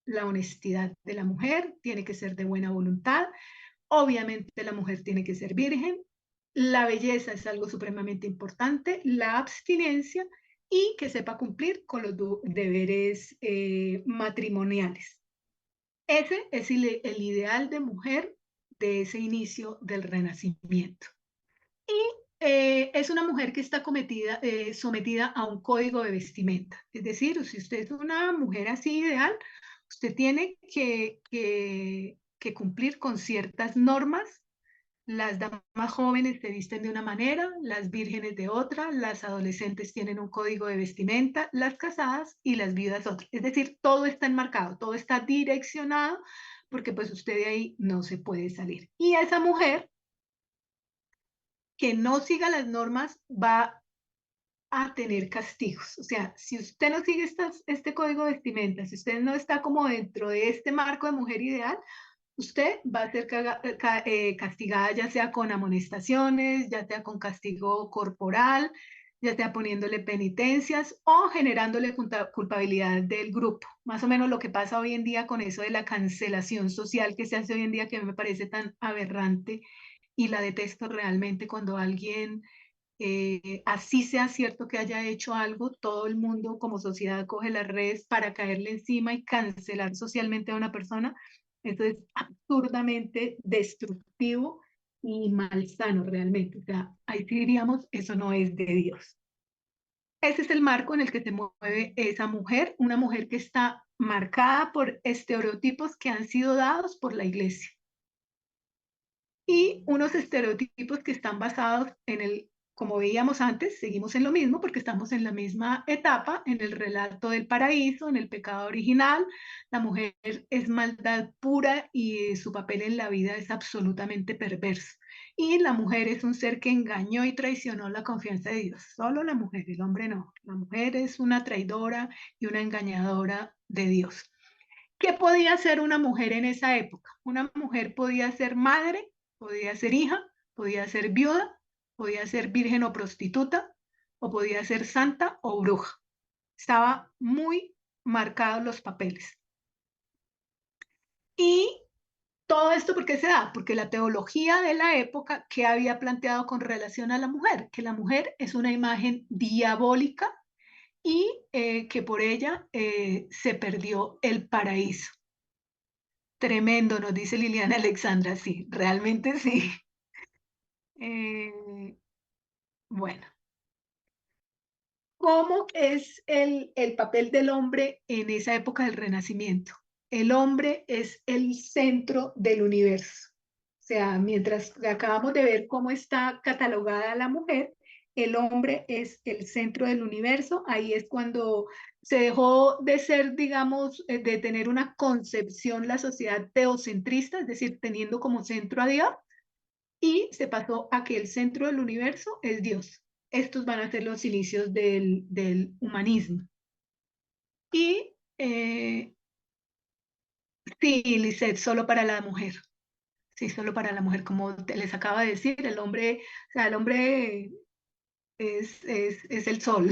la honestidad de la mujer tiene que ser de buena voluntad, obviamente la mujer tiene que ser virgen, la belleza es algo supremamente importante, la abstinencia y que sepa cumplir con los deberes matrimoniales. Ese es el ideal de mujer de ese inicio del Renacimiento. Y es una mujer que está sometida a un código de vestimenta. Es decir, si usted es una mujer así ideal, usted tiene que cumplir con ciertas normas. Las damas jóvenes se visten de una manera, las vírgenes de otra, las adolescentes tienen un código de vestimenta, las casadas y las viudas otra. Es decir, todo está enmarcado, todo está direccionado, porque pues usted de ahí no se puede salir. Y esa mujer que no siga las normas va a tener castigos. O sea, si usted no sigue este código de vestimenta, si usted no está como dentro de este marco de mujer ideal, usted va a ser castigada ya sea con amonestaciones, ya sea con castigo corporal, ya sea poniéndole penitencias o generándole culpabilidad del grupo. Más o menos lo que pasa hoy en día con eso de la cancelación social que se hace hoy en día, que a mí me parece tan aberrante y la detesto realmente cuando alguien, así sea cierto que haya hecho algo, todo el mundo como sociedad coge las redes para caerle encima y cancelar socialmente a una persona. Esto es absurdamente destructivo y malsano realmente. O sea, ahí sí diríamos, eso no es de Dios. Ese es el marco en el que se mueve esa mujer, una mujer que está marcada por estereotipos que han sido dados por la iglesia. y unos estereotipos que están basados en el, como veíamos antes, seguimos en lo mismo porque estamos en la misma etapa, en el relato del paraíso, en el pecado original. La mujer es maldad pura y su papel en la vida es absolutamente perverso. Y la mujer es un ser que engañó y traicionó la confianza de Dios. Solo la mujer, el hombre no. La mujer es una traidora y una engañadora de Dios. ¿Qué podía ser una mujer en esa época? Una mujer podía ser madre, podía ser hija, podía ser viuda, podía ser virgen o prostituta, o podía ser santa o bruja. Estaba muy marcados los papeles. Y todo esto, ¿por qué se da? Porque la teología de la época, ¿qué había planteado con relación a la mujer? Que la mujer es una imagen diabólica y que por ella se perdió el paraíso. Tremendo, nos dice Liliana Alexandra, sí, realmente sí. Bueno, ¿cómo es el papel del hombre en esa época del Renacimiento? El hombre es el centro del universo. O sea, mientras acabamos de ver cómo está catalogada la mujer, el hombre es el centro del universo. Ahí es cuando se dejó de ser, digamos, de tener una concepción la sociedad teocentrista, es decir, teniendo como centro a Dios, y se pasó a que el centro del universo es Dios. Estos van a ser los inicios del humanismo. Y sí, Lisette, solo para la mujer. Sí, solo para la mujer, como les acaba de decir, el hombre, o sea, el hombre es el sol.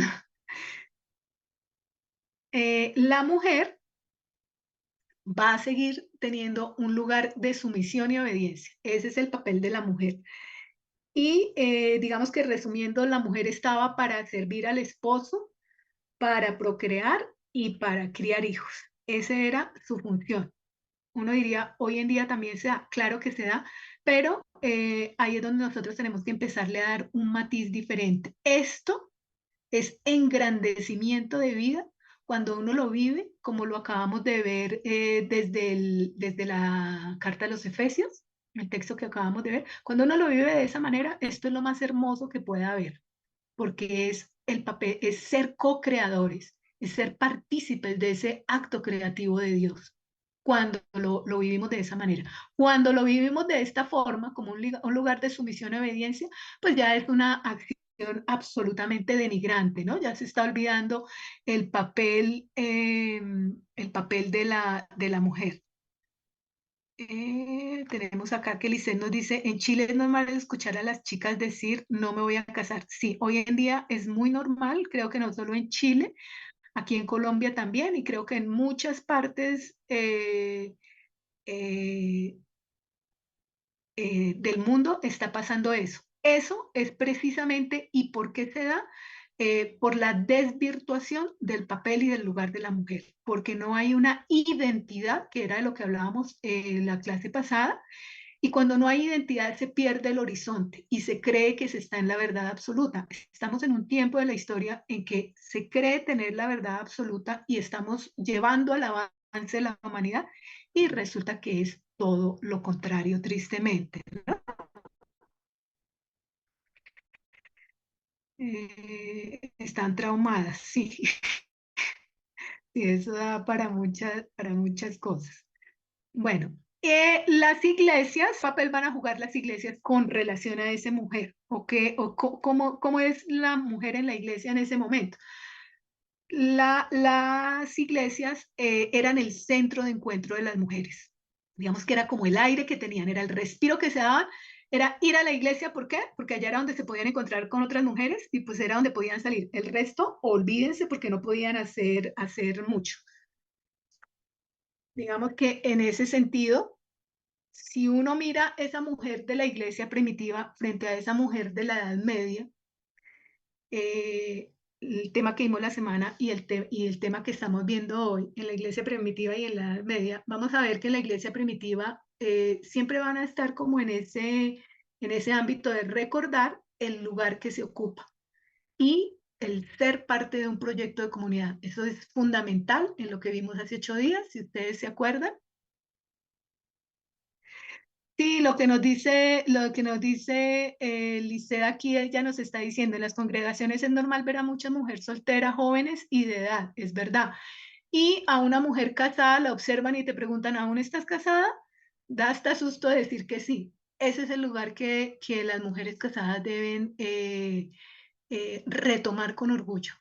La mujer va a seguir teniendo un lugar de sumisión y obediencia. Ese es el papel de la mujer. Y digamos que resumiendo, la mujer estaba para servir al esposo, para procrear y para criar hijos. Esa era su función. Uno diría, hoy en día también se da, claro que se da, pero ahí es donde nosotros tenemos que empezarle a dar un matiz diferente. Esto es engrandecimiento de vida cuando uno lo vive, como lo acabamos de ver desde la carta de los Efesios, el texto que acabamos de ver. Cuando uno lo vive de esa manera, esto es lo más hermoso que puede haber, porque es el papel, es ser co-creadores, es ser partícipes de ese acto creativo de Dios. Cuando lo vivimos de esa manera. Cuando lo vivimos de esta forma, como un lugar de sumisión y obediencia, pues ya es una acción absolutamente denigrante, ¿no? Ya se está olvidando el papel de la mujer. Tenemos acá que Lisset nos dice, en Chile es normal escuchar a las chicas decir, no me voy a casar. Sí, hoy en día es muy normal, creo que no solo en Chile, aquí en Colombia también, y creo que en muchas partes eh, del mundo está pasando eso. Eso es precisamente, ¿y por qué se da? Por la desvirtuación del papel y del lugar de la mujer, porque no hay una identidad, que era de lo que hablábamos en la clase pasada, y cuando no hay identidad se pierde el horizonte y se cree que se está en la verdad absoluta. Estamos en un tiempo de la historia en que se cree tener la verdad absoluta y estamos llevando al avance de la humanidad y resulta que es todo lo contrario, tristemente, ¿no? Están traumadas, sí, sí, eso da para muchas cosas. Bueno, las iglesias, ¿qué papel van a jugar las iglesias con relación a esa mujer? ¿Cómo es la mujer en la iglesia en ese momento? Las iglesias eran el centro de encuentro de las mujeres. Digamos que era como el aire que tenían, era el respiro que se daban, era ir a la iglesia, ¿por qué? Porque allá era donde se podían encontrar con otras mujeres y pues era donde podían salir. El resto, olvídense porque no podían hacer mucho. Digamos que en ese sentido, si uno mira esa mujer de la iglesia primitiva frente a esa mujer de la Edad Media, el tema que vimos la semana y el tema que estamos viendo hoy en la iglesia primitiva y en la Edad Media, vamos a ver que en la iglesia primitiva siempre van a estar como en ese ámbito de recordar el lugar que se ocupa y el ser parte de un proyecto de comunidad. Eso es fundamental en lo que vimos hace 8 días, si ustedes se acuerdan. Sí, lo que nos dice Liceda aquí, ella nos está diciendo, en las congregaciones es normal ver a muchas mujeres solteras, jóvenes y de edad, es verdad. Y a una mujer casada la observan y te preguntan, ¿aún estás casada? Da hasta susto decir que sí. Ese es el lugar que las mujeres casadas deben retomar con orgullo,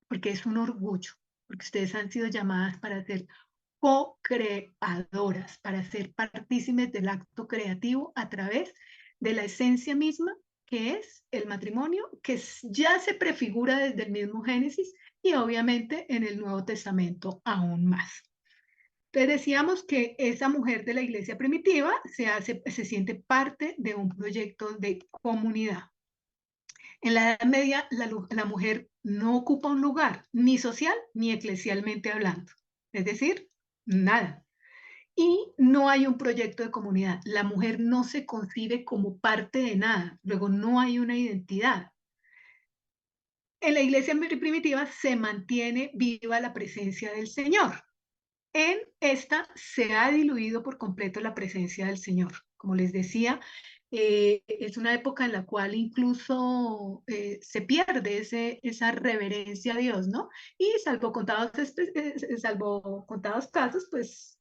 porque es un orgullo, porque ustedes han sido llamadas para ser co-creadoras, para ser partícipes del acto creativo a través de la esencia misma que es el matrimonio, que ya se prefigura desde el mismo Génesis y obviamente en el Nuevo Testamento aún más. Entonces decíamos que esa mujer de la iglesia primitiva se siente parte de un proyecto de comunidad. En la Edad Media, la mujer no ocupa un lugar, ni social ni eclesialmente hablando. Es decir, nada. Y no hay un proyecto de comunidad. La mujer no se concibe como parte de nada. Luego, no hay una identidad. En la iglesia primitiva se mantiene viva la presencia del Señor. En esta se ha diluido por completo la presencia del Señor. Como les decía, es una época en la cual incluso se pierde esa reverencia a Dios, ¿no? Y salvo contados casos, pues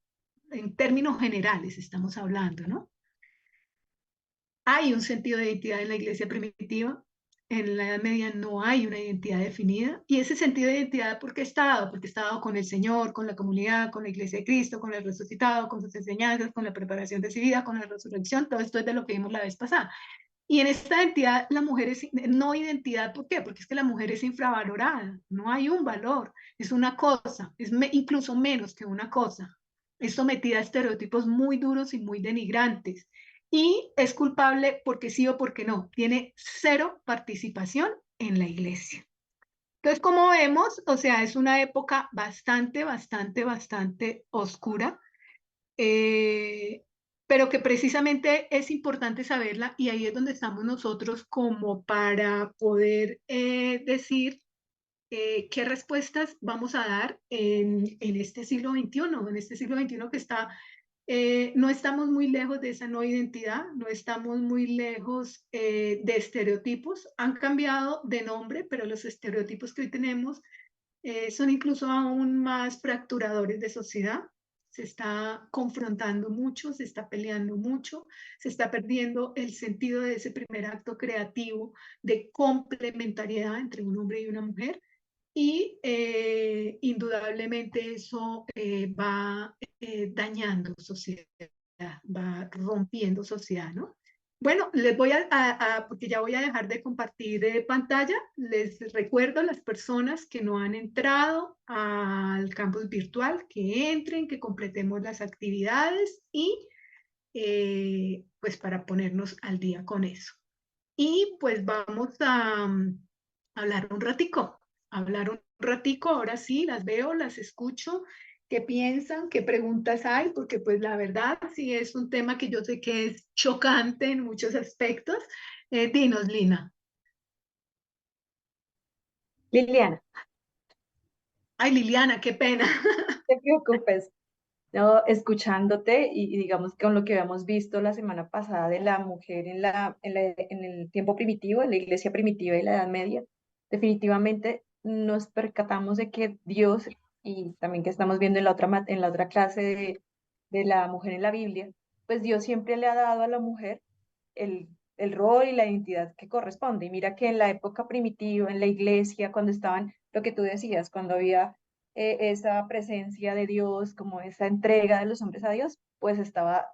en términos generales estamos hablando, ¿no? Hay un sentido de identidad en la iglesia primitiva. En la Edad Media no hay una identidad definida. Y ese sentido de identidad, ¿por qué está dado? Porque está dado con el Señor, con la comunidad, con la iglesia de Cristo, con el resucitado, con sus enseñanzas, con la preparación de su vida, con la resurrección. Todo esto es de lo que vimos la vez pasada. Y en esta identidad, la mujer es no identidad, ¿por qué? Porque es que la mujer es infravalorada, no hay un valor, es una cosa, incluso menos que una cosa. Es sometida a estereotipos muy duros y muy denigrantes. Y es culpable porque sí o porque no. Tiene cero participación en la iglesia. Entonces, como vemos, o sea, es una época bastante oscura. Eh, pero que precisamente es importante saberla y ahí es donde estamos nosotros como para poder decir qué respuestas vamos a dar en este siglo XXI, en este siglo XXI que está, no estamos muy lejos de esa no identidad, no estamos muy lejos de estereotipos, han cambiado de nombre, pero los estereotipos que hoy tenemos son incluso aún más fracturadores de sociedad. Se está confrontando mucho, se está peleando mucho, se está perdiendo el sentido de ese primer acto creativo de complementariedad entre un hombre y una mujer. Y indudablemente eso va dañando sociedad, va rompiendo sociedad, ¿no? Bueno, les voy porque ya voy a dejar de compartir pantalla, les recuerdo a las personas que no han entrado al campus virtual, que entren, que completemos las actividades y pues para ponernos al día con eso. Y pues vamos a hablar un ratico, ahora sí, las veo, las escucho, qué piensan, qué preguntas hay, porque pues la verdad sí es un tema que yo sé que es chocante en muchos aspectos. Dinos, Lina. Liliana, Ay, Liliana, qué pena. no te preocupes. No, escuchándote y digamos con lo que habíamos visto la semana pasada de la mujer en el tiempo primitivo, en la iglesia primitiva y la Edad Media, definitivamente nos percatamos de que Dios, y también que estamos viendo en en la otra clase de la mujer en la Biblia, pues Dios siempre le ha dado a la mujer el, el rol y la identidad que corresponde. Y mira que en la época primitiva, en la iglesia, cuando estaban, lo que tú decías, cuando había esa presencia de Dios, como esa entrega de los hombres a Dios, pues estaba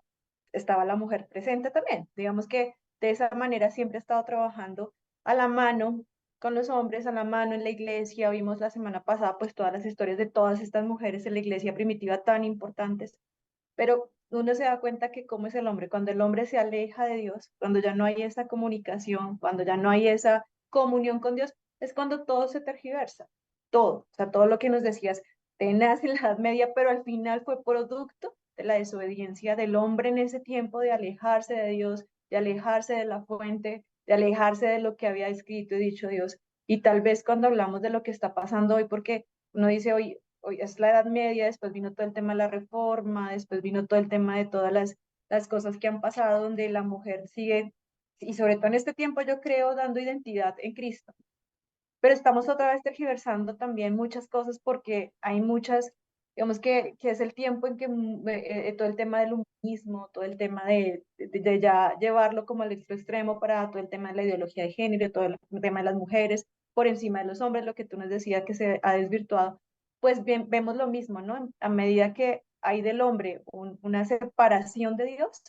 la mujer presente también. Digamos que de esa manera siempre ha estado trabajando a la mano con los hombres, a la mano en la iglesia. Vimos la semana pasada pues todas las historias de todas estas mujeres en la iglesia primitiva tan importantes, pero uno se da cuenta que cómo es el hombre, cuando el hombre se aleja de Dios, cuando ya no hay esa comunicación, cuando ya no hay esa comunión con Dios, es cuando todo se tergiversa, todo, o sea, todo lo que nos decías, tenaz en la Edad Media, pero al final fue producto de la desobediencia del hombre en ese tiempo, de alejarse de Dios, de alejarse de la fuente, de alejarse de lo que había escrito y dicho Dios. Y tal vez cuando hablamos de lo que está pasando hoy, porque uno dice hoy es la Edad Media, después vino todo el tema de la reforma, después vino todo el tema de todas las las cosas que han pasado, donde la mujer sigue, y sobre todo en este tiempo yo creo, dando identidad en Cristo. Pero estamos otra vez tergiversando también muchas cosas porque hay muchas, digamos que es el tiempo en que todo el tema del humanismo, todo el tema de ya llevarlo como al extremo para todo el tema de la ideología de género, todo el tema de las mujeres por encima de los hombres, lo que tú nos decías que se ha desvirtuado, pues bien, vemos lo mismo, ¿no? A medida que hay del hombre una separación de Dios,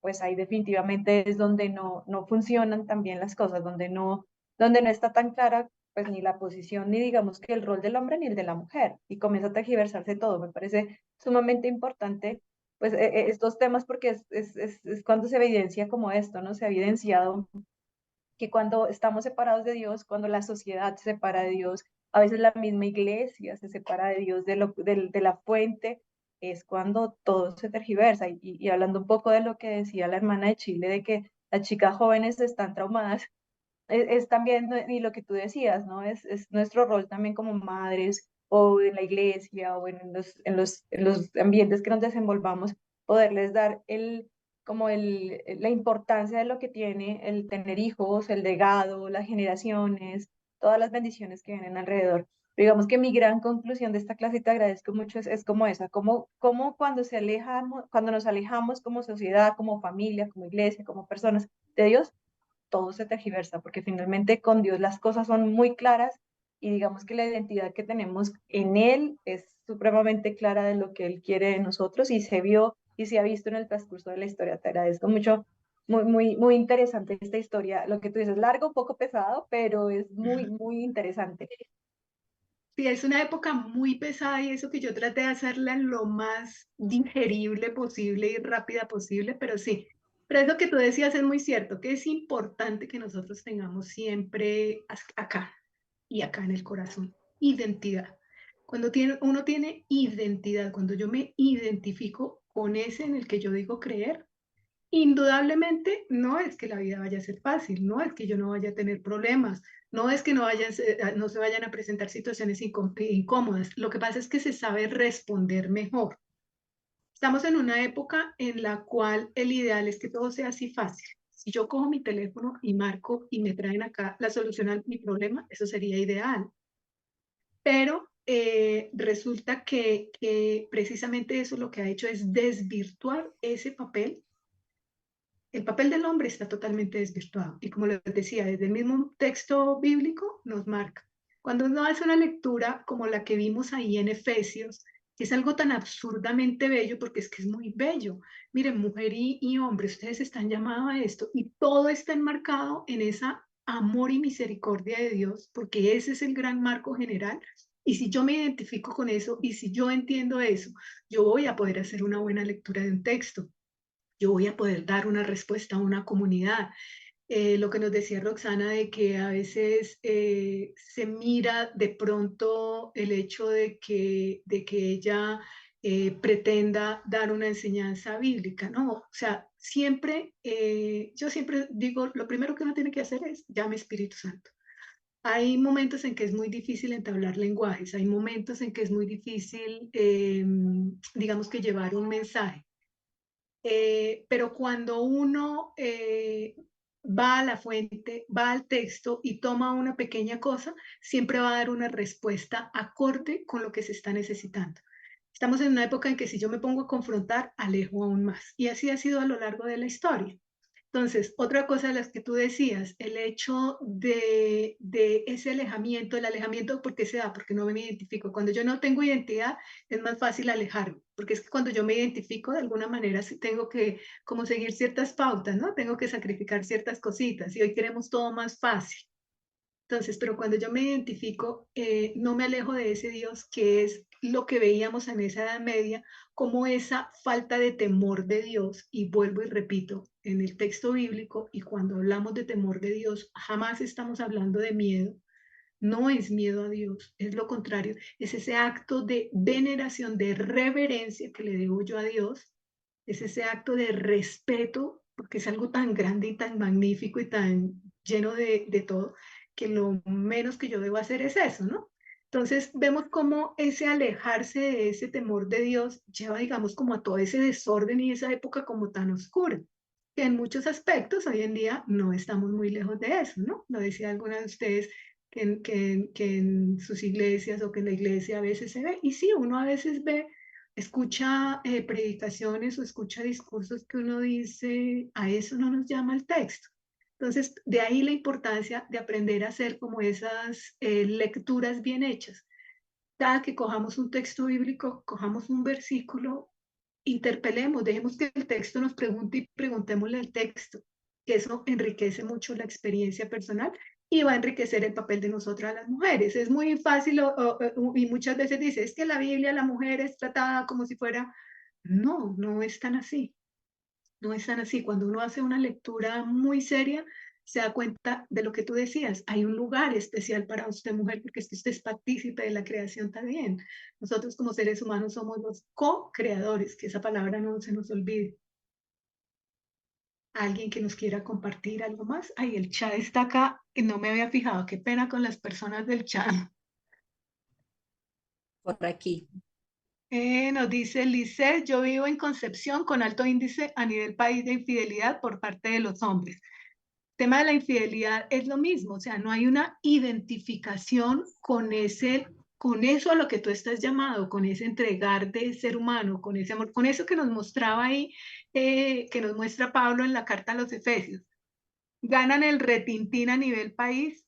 pues ahí definitivamente es donde no funcionan también las cosas, donde no está tan clara pues ni la posición, ni digamos que el rol del hombre ni el de la mujer, y comienza a tergiversarse todo. Me parece sumamente importante pues estos temas porque es cuando se evidencia como esto, ¿no? Se ha evidenciado que cuando estamos separados de Dios, cuando la sociedad se separa de Dios, a veces la misma iglesia se separa de Dios, de la fuente, es cuando todo se tergiversa. Y hablando un poco de lo que decía la hermana de Chile, de que las chicas jóvenes están traumadas, es también, y lo que tú decías, ¿no? Es nuestro rol también como madres o en la iglesia o en los ambientes que nos desenvolvamos, poderles dar la importancia de lo que tiene el tener hijos, el legado, las generaciones, todas las bendiciones que vienen alrededor. Digamos que mi gran conclusión de esta clase, y te agradezco mucho, es como esa, como cuando nos alejamos como sociedad, como familia, como iglesia, como personas de Dios, todo se tergiversa, porque finalmente con Dios las cosas son muy claras y digamos que la identidad que tenemos en Él es supremamente clara de lo que Él quiere de nosotros y se vio y se ha visto en el transcurso de la historia. Te agradezco mucho, muy interesante esta historia. Lo que tú dices, largo, un poco pesado, pero es muy interesante. Sí, es una época muy pesada y eso que yo traté de hacerla lo más digerible posible y rápida posible, pero sí. Pero eso que tú decías es muy cierto, que es importante que nosotros tengamos siempre acá y acá en el corazón, identidad. Uno tiene identidad, cuando yo me identifico con ese en el que yo digo creer, indudablemente no es que la vida vaya a ser fácil, no es que yo no vaya a tener problemas, no es que no se vayan a presentar situaciones incómodas. Lo que pasa es que se sabe responder mejor. Estamos en una época en la cual el ideal es que todo sea así fácil. Si yo cojo mi teléfono y marco y me traen acá la solución a mi problema, eso sería ideal. Pero resulta que precisamente eso lo que ha hecho es desvirtuar ese papel. El papel del hombre está totalmente desvirtuado. Y como les decía, desde el mismo texto bíblico nos marca. Cuando uno hace una lectura como la que vimos ahí en Efesios, que es algo tan absurdamente bello, porque es que es muy bello. Miren, mujer y hombre, ustedes están llamados a esto y todo está enmarcado en esa amor y misericordia de Dios, porque ese es el gran marco general. Y si yo me identifico con eso y si yo entiendo eso, yo voy a poder hacer una buena lectura de un texto, yo voy a poder dar una respuesta a una comunidad. Lo que nos decía Roxana de que a veces se mira de pronto el hecho de que ella pretenda dar una enseñanza bíblica, ¿no? O sea, siempre, yo siempre digo, lo primero que uno tiene que hacer es llame Espíritu Santo. Hay momentos en que es muy difícil entablar lenguajes, hay momentos en que es muy difícil, digamos que llevar un mensaje. Pero cuando uno va a la fuente, va al texto y toma una pequeña cosa, siempre va a dar una respuesta acorde con lo que se está necesitando. Estamos en una época en que si yo me pongo a confrontar, alejo aún más. Y así ha sido a lo largo de la historia. Entonces, otra cosa de las que tú decías, el hecho de ese alejamiento, el alejamiento, ¿por qué se da? Porque no me identifico. Cuando yo no tengo identidad, es más fácil alejarme, porque es que cuando yo me identifico, de alguna manera sí tengo que como seguir ciertas pautas, ¿no? Tengo que sacrificar ciertas cositas y hoy queremos todo más fácil. Entonces, pero cuando yo me identifico, no me alejo de ese Dios que es lo que veíamos en esa Edad Media, como esa falta de temor de Dios. Y vuelvo y repito, en el texto bíblico, y cuando hablamos de temor de Dios, jamás estamos hablando de miedo. No es miedo a Dios, es lo contrario, es ese acto de veneración, de reverencia que le debo yo a Dios, es ese acto de respeto, porque es algo tan grande y tan magnífico y tan lleno de todo, que lo menos que yo debo hacer es eso, ¿no? Entonces vemos cómo ese alejarse de ese temor de Dios lleva, digamos, como a todo ese desorden y esa época como tan oscura, que en muchos aspectos hoy en día no estamos muy lejos de eso, ¿no? Lo decía alguna de ustedes que en sus iglesias o que en la iglesia a veces se ve, y sí, uno a veces ve, escucha predicaciones o escucha discursos que uno dice, a eso no nos llama el texto. Entonces, de ahí la importancia de aprender a hacer como esas lecturas bien hechas. Cada que cojamos un texto bíblico, cojamos un versículo, interpelemos, dejemos que el texto nos pregunte y preguntémosle al texto, que eso enriquece mucho la experiencia personal y va a enriquecer el papel de nosotras las mujeres. Es muy fácil y muchas veces dice, es que la Biblia la mujer es tratada como si fuera... No, no es tan así. No es tan así. Cuando uno hace una lectura muy seria, se da cuenta de lo que tú decías. Hay un lugar especial para usted, mujer, porque es que usted es partícipe de la creación también. Nosotros como seres humanos somos los co-creadores, que esa palabra no se nos olvide. ¿Alguien que nos quiera compartir algo más? Ay, el chat está acá y no me había fijado. Qué pena con las personas del chat. Por aquí. Nos dice Lisset, yo vivo en Concepción con alto índice a nivel país de infidelidad por parte de los hombres. Tema de la infidelidad es lo mismo, o sea, no hay una identificación con eso a lo que tú estás llamado, con ese entregar de ser humano, con ese amor, con eso que nos mostraba ahí, que nos muestra Pablo en la carta a los Efesios. Ganan el retintín a nivel país,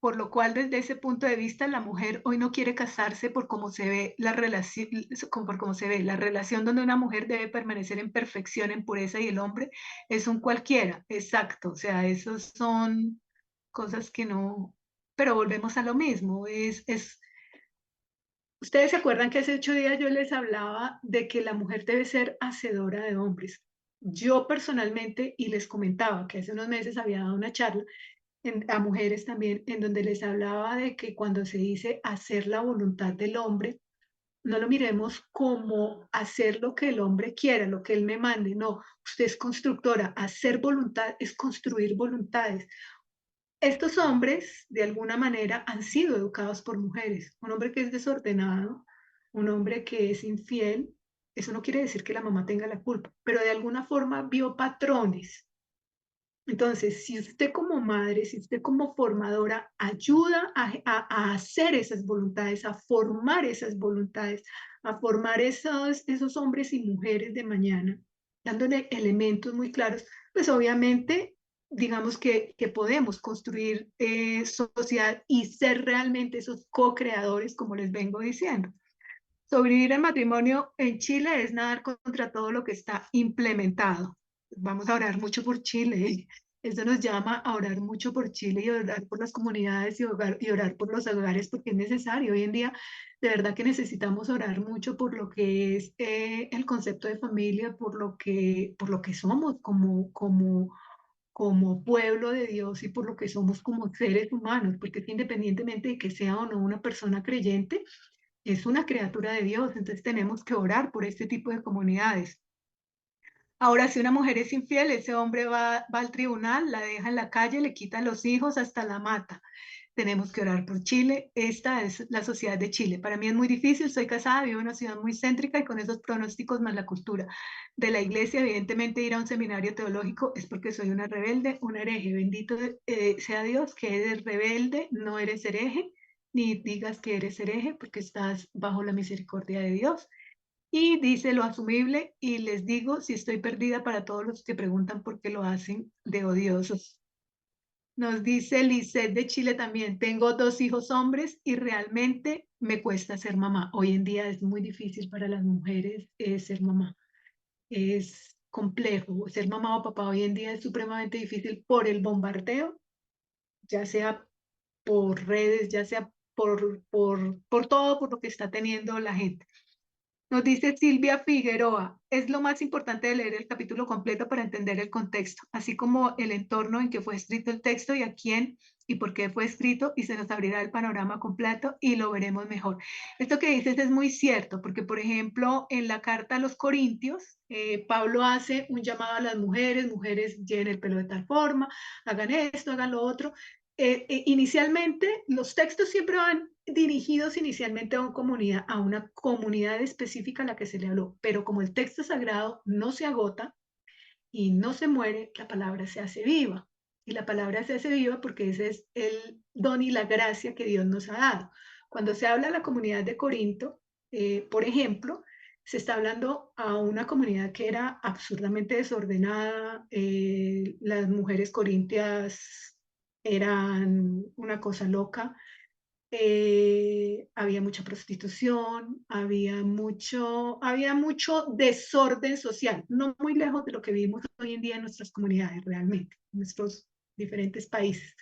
por lo cual desde ese punto de vista la mujer hoy no quiere casarse por cómo se ve la relación, por cómo se ve la relación donde una mujer debe permanecer en perfección, en pureza y el hombre es un cualquiera, exacto, o sea, esos son cosas que no, pero volvemos a lo mismo, ustedes se acuerdan que hace 8 días yo les hablaba de que la mujer debe ser hacedora de hombres. Yo personalmente, y les comentaba que hace unos meses había dado una charla a mujeres también, en donde les hablaba de que cuando se dice hacer la voluntad del hombre, no lo miremos como hacer lo que el hombre quiera, lo que él me mande, no, usted es constructora, hacer voluntad es construir voluntades. Estos hombres, de alguna manera, han sido educados por mujeres. Un hombre que es desordenado, un hombre que es infiel, eso no quiere decir que la mamá tenga la culpa, pero de alguna forma vio patrones. Entonces, si usted como madre, si usted como formadora ayuda a hacer esas voluntades, a formar esas voluntades, a formar esos hombres y mujeres de mañana, dándole elementos muy claros, pues obviamente, digamos que podemos construir sociedad y ser realmente esos co-creadores, como les vengo diciendo. Sobrevivir el matrimonio en Chile es nadar contra todo lo que está implementado. Vamos a orar mucho por Chile. Eso nos llama a orar mucho por Chile y orar por las comunidades y orar por los hogares porque es necesario. Hoy en día, de verdad que necesitamos orar mucho por lo que es el concepto de familia, por lo que somos como pueblo de Dios y por lo que somos como seres humanos, porque es que independientemente de que sea o no una persona creyente, es una criatura de Dios, entonces tenemos que orar por este tipo de comunidades. Ahora, si una mujer es infiel, ese hombre va al tribunal, la deja en la calle, le quita los hijos, hasta la mata. Tenemos que orar por Chile. Esta es la sociedad de Chile. Para mí es muy difícil, soy casada, vivo en una ciudad muy céntrica y con esos pronósticos más la cultura de la iglesia, evidentemente ir a un seminario teológico es porque soy una rebelde, una hereje. Bendito sea Dios que eres rebelde, no eres hereje, ni digas que eres hereje porque estás bajo la misericordia de Dios. Y dice lo asumible y les digo si estoy perdida para todos los que preguntan por qué lo hacen de odiosos. Nos dice Lisette de Chile también, tengo 2 hijos hombres y realmente me cuesta ser mamá. Hoy en día es muy difícil para las mujeres ser mamá. Es complejo. Ser mamá o papá hoy en día es supremamente difícil por el bombardeo, ya sea por redes, ya sea por todo, por lo que está teniendo la gente. Nos dice Silvia Figueroa, es lo más importante de leer el capítulo completo para entender el contexto, así como el entorno en que fue escrito el texto y a quién y por qué fue escrito, y se nos abrirá el panorama completo y lo veremos mejor. Esto que dices es muy cierto, porque por ejemplo, en la carta a los Corintios, Pablo hace un llamado a las mujeres, mujeres lleven el pelo de tal forma, hagan esto, hagan lo otro, inicialmente, los textos siempre van dirigidos inicialmente a una comunidad específica a la que se le habló, pero como el texto sagrado no se agota y no se muere, la palabra se hace viva. Y la palabra se hace viva porque ese es el don y la gracia que Dios nos ha dado. Cuando se habla de la comunidad de Corinto, por ejemplo, se está hablando a una comunidad que era absurdamente desordenada. Las mujeres corintias eran una cosa loca. Había mucha prostitución, había mucho desorden social, no muy lejos de lo que vivimos hoy en día en nuestras comunidades realmente, en nuestros diferentes países.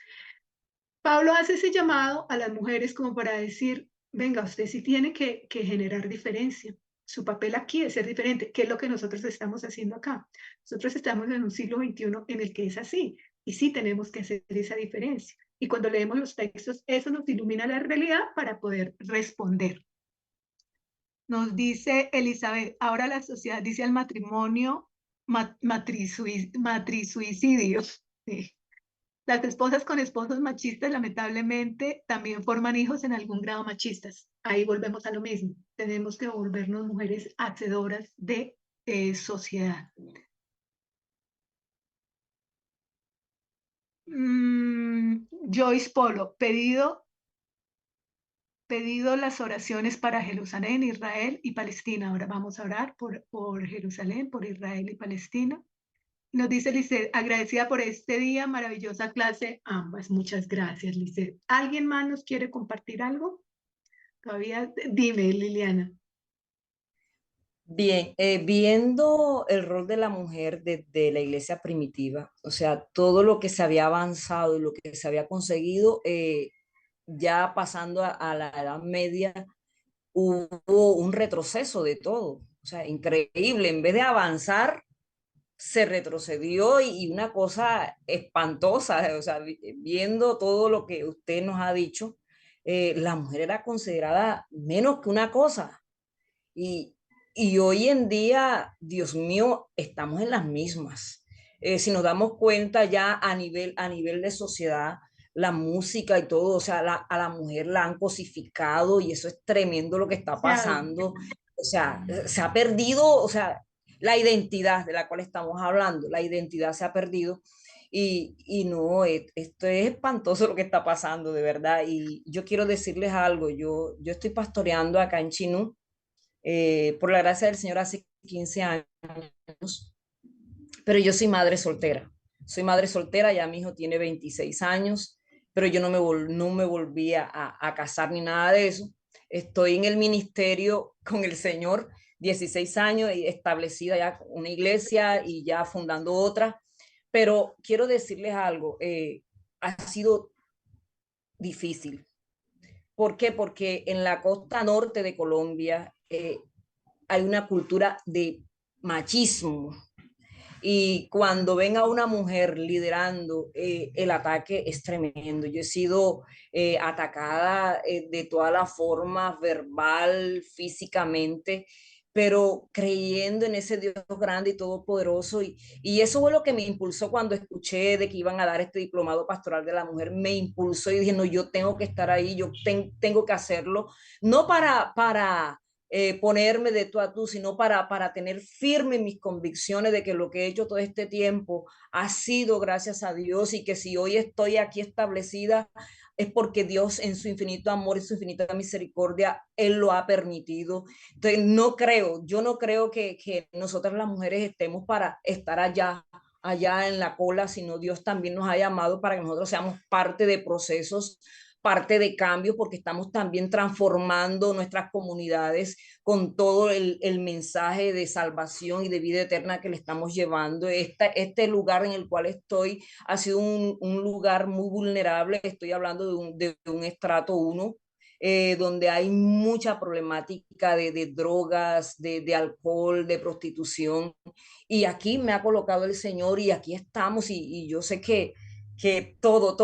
Pablo hace ese llamado a las mujeres como para decir, venga, usted sí tiene que generar diferencia. Su papel aquí es ser diferente, que es lo que nosotros estamos haciendo acá. Nosotros estamos en un siglo XXI en el que es así, y sí tenemos que hacer esa diferencia. Y cuando leemos los textos, eso nos ilumina la realidad para poder responder. Nos dice Elizabeth, ahora la sociedad dice al matrimonio matrisuicidio. Sí. Las esposas con esposos machistas lamentablemente también forman hijos en algún grado machistas. Ahí volvemos a lo mismo. Tenemos que volvernos mujeres hacedoras de sociedad. Joyce Polo, pedido las oraciones para Jerusalén, Israel y Palestina. Ahora vamos a orar por Jerusalén, por Israel y Palestina. Nos dice Lisset, agradecida por este día, maravillosa clase, ambas. Muchas gracias, Lisset. ¿Alguien más nos quiere compartir algo? Todavía, dime, Liliana. Bien, viendo el rol de la mujer desde la iglesia primitiva, o sea, todo lo que se había avanzado y lo que se había conseguido, ya pasando a la Edad Media, hubo un retroceso de todo, o sea, increíble, en vez de avanzar, se retrocedió y una cosa espantosa, o sea, viendo todo lo que usted nos ha dicho, la mujer era considerada menos que una cosa. Y, y hoy en día, Dios mío, estamos en las mismas. Si nos damos cuenta ya a nivel de sociedad, la música y todo, o sea, a la mujer la han cosificado y eso es tremendo lo que está pasando. O sea, se ha perdido, o sea, la identidad de la cual estamos hablando, la identidad se ha perdido y no, esto es espantoso lo que está pasando, de verdad. Y yo quiero decirles algo, yo estoy pastoreando acá en Chinú, por la gracia del Señor hace 15 años, pero yo soy madre soltera. Soy madre soltera, ya mi hijo tiene 26 años, pero yo no me volví a casar ni nada de eso. Estoy en el ministerio con el Señor, 16 años, establecida ya una iglesia y ya fundando otra. Pero quiero decirles algo, ha sido difícil. ¿Por qué? Porque en la costa norte de Colombia hay una cultura de machismo y cuando ven a una mujer liderando, el ataque es tremendo. Yo he sido atacada de todas las formas, verbal, físicamente, pero creyendo en ese Dios grande y todopoderoso. Y eso fue lo que me impulsó cuando escuché de que iban a dar este diplomado pastoral de la mujer. Me impulsó y dije, no, yo tengo que estar ahí, tengo que hacerlo, no para ponerme de tú a tú, sino para tener firme mis convicciones de que lo que he hecho todo este tiempo ha sido gracias a Dios y que si hoy estoy aquí establecida es porque Dios en su infinito amor y su infinita misericordia, Él lo ha permitido. Entonces, yo no creo que nosotras las mujeres estemos para estar allá en la cola, sino Dios también nos ha llamado para que nosotros seamos parte de procesos, parte de cambios, porque estamos también transformando nuestras comunidades con todo el mensaje de salvación y de vida eterna que le estamos llevando. Este lugar en el cual estoy ha sido un lugar muy vulnerable, estoy hablando de un estrato 1, donde hay mucha problemática de drogas, de alcohol, de prostitución. Y aquí me ha colocado el Señor y aquí estamos y yo sé que todo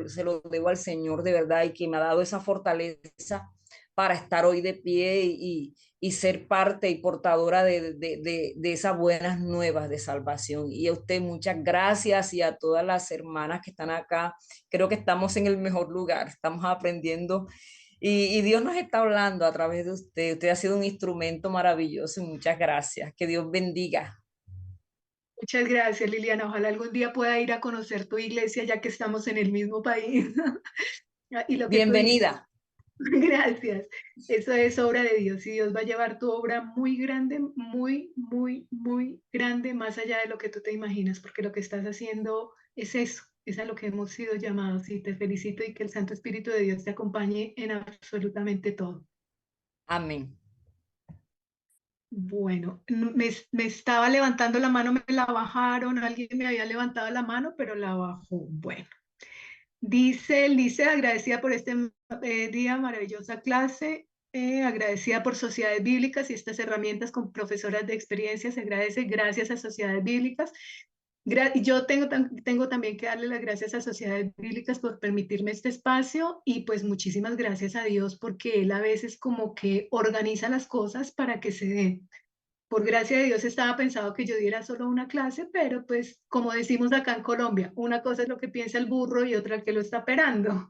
se lo debo al Señor de verdad y que me ha dado esa fortaleza para estar hoy de pie y ser parte y portadora de esas buenas nuevas de salvación. Y a usted muchas gracias y a todas las hermanas que están acá. Creo que estamos en el mejor lugar, estamos aprendiendo y Dios nos está hablando a través de usted. Usted ha sido un instrumento maravilloso y muchas gracias. Que Dios bendiga. Muchas gracias, Liliana. Ojalá algún día pueda ir a conocer tu iglesia, ya que estamos en el mismo país. Y lo que tú dices, Bienvenida. gracias. Eso es obra de Dios y Dios va a llevar tu obra muy grande, muy, muy, muy grande, más allá de lo que tú te imaginas, porque lo que estás haciendo es eso, es a lo que hemos sido llamados. Y te felicito y que el Santo Espíritu de Dios te acompañe en absolutamente todo. Amén. Bueno, me estaba levantando la mano, me la bajaron, alguien me había levantado la mano, pero la bajó. Bueno, dice Lice, agradecida por este día, maravillosa clase, agradecida por Sociedades Bíblicas y estas herramientas con profesoras de experiencia, se agradece, gracias a Sociedades Bíblicas. Yo tengo también que darle las gracias a Sociedades Bíblicas por permitirme este espacio y pues muchísimas gracias a Dios porque Él a veces como que organiza las cosas para que se den. Por gracia de Dios estaba pensado que yo diera solo una clase, pero pues como decimos acá en Colombia, una cosa es lo que piensa el burro y otra el que lo está esperando.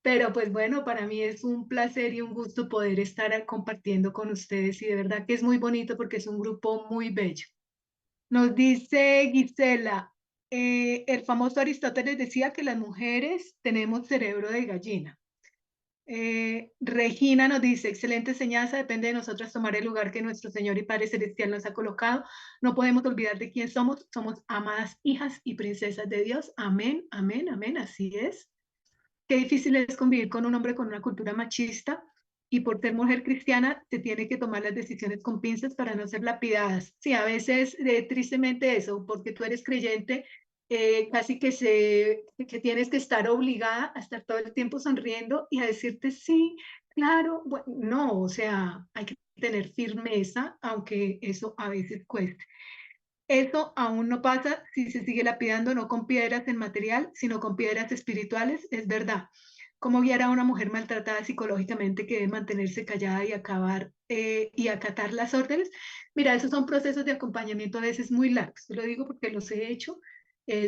Pero pues bueno, para mí es un placer y un gusto poder estar compartiendo con ustedes y de verdad que es muy bonito porque es un grupo muy bello. Nos dice Gisela, el famoso Aristóteles decía que las mujeres tenemos cerebro de gallina. Regina nos dice, excelente enseñanza, depende de nosotras tomar el lugar que nuestro Señor y Padre Celestial nos ha colocado. No podemos olvidar de quién somos, somos amadas hijas y princesas de Dios. Amén, amén, amén, así es. Qué difícil es convivir con un hombre con una cultura machista y por ser mujer cristiana te tiene que tomar las decisiones con pinzas para no ser lapidadas. Sí, a veces tristemente eso, porque tú eres creyente, casi que tienes que estar obligada a estar todo el tiempo sonriendo y a decirte sí, claro, bueno, no, o sea, hay que tener firmeza, aunque eso a veces cueste. Eso aún no pasa si se sigue lapidando no con piedras en material, sino con piedras espirituales, es verdad. ¿Cómo guiar a una mujer maltratada psicológicamente que debe mantenerse callada y acabar y acatar las órdenes? Mira, esos son procesos de acompañamiento a veces muy largos. Te lo digo porque los he hecho.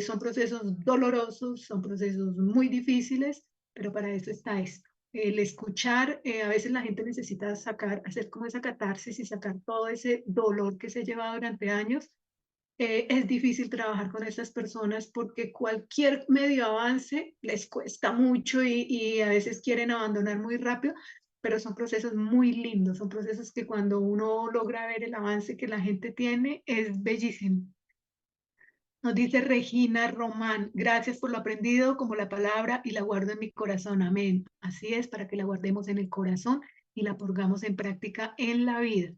Son procesos dolorosos, son procesos muy difíciles, pero para eso está esto. El escuchar, a veces la gente necesita sacar, hacer como esa catarsis y sacar todo ese dolor que se lleva durante años. Es difícil trabajar con esas personas porque cualquier medio avance les cuesta mucho y a veces quieren abandonar muy rápido, pero son procesos muy lindos, son procesos que cuando uno logra ver el avance que la gente tiene es bellísimo. Nos dice Regina Román, gracias por lo aprendido como la palabra y la guardo en mi corazón. Amén. Así es, para que la guardemos en el corazón y la pongamos en práctica en la vida.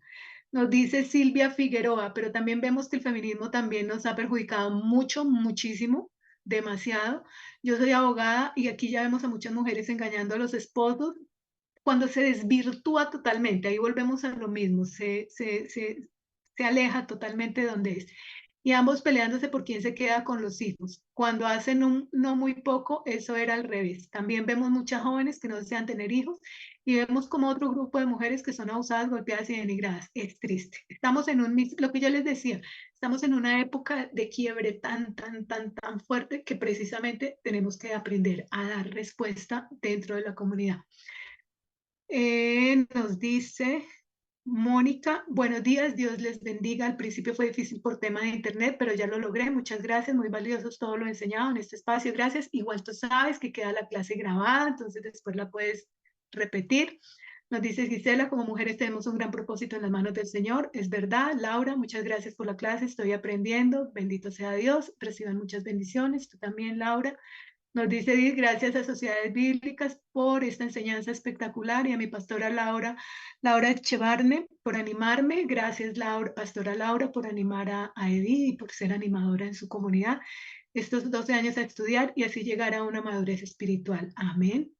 Nos dice Silvia Figueroa, pero también vemos que el feminismo también nos ha perjudicado mucho, muchísimo, demasiado. Yo soy abogada y aquí ya vemos a muchas mujeres engañando a los esposos cuando se desvirtúa totalmente. Ahí volvemos a lo mismo, se aleja totalmente de donde es. Y ambos peleándose por quién se queda con los hijos. Cuando hacen un no muy poco, eso era al revés. También vemos muchas jóvenes que no desean tener hijos y vemos como otro grupo de mujeres que son abusadas, golpeadas y denigradas. Es triste. Estamos en lo que yo les decía, estamos en una época de quiebre tan, tan, tan, tan fuerte que precisamente tenemos que aprender a dar respuesta dentro de la comunidad. Nos dice Mónica, buenos días, Dios les bendiga. Al principio fue difícil por tema de internet, pero ya lo logré. Muchas gracias, muy valiosos todo lo enseñado en este espacio. Gracias. Igual tú sabes que queda la clase grabada, entonces después la puedes repetir. Nos dice Gisela, como mujeres tenemos un gran propósito en las manos del Señor. Es verdad, Laura, muchas gracias por la clase. Estoy aprendiendo. Bendito sea Dios. Reciban muchas bendiciones. Tú también, Laura. Nos dice Edith, gracias a Sociedades Bíblicas por esta enseñanza espectacular y a mi pastora Laura Echevarne por animarme. Gracias, pastora Laura, por animar a Edith y por ser animadora en su comunidad estos 12 años a estudiar y así llegar a una madurez espiritual. Amén.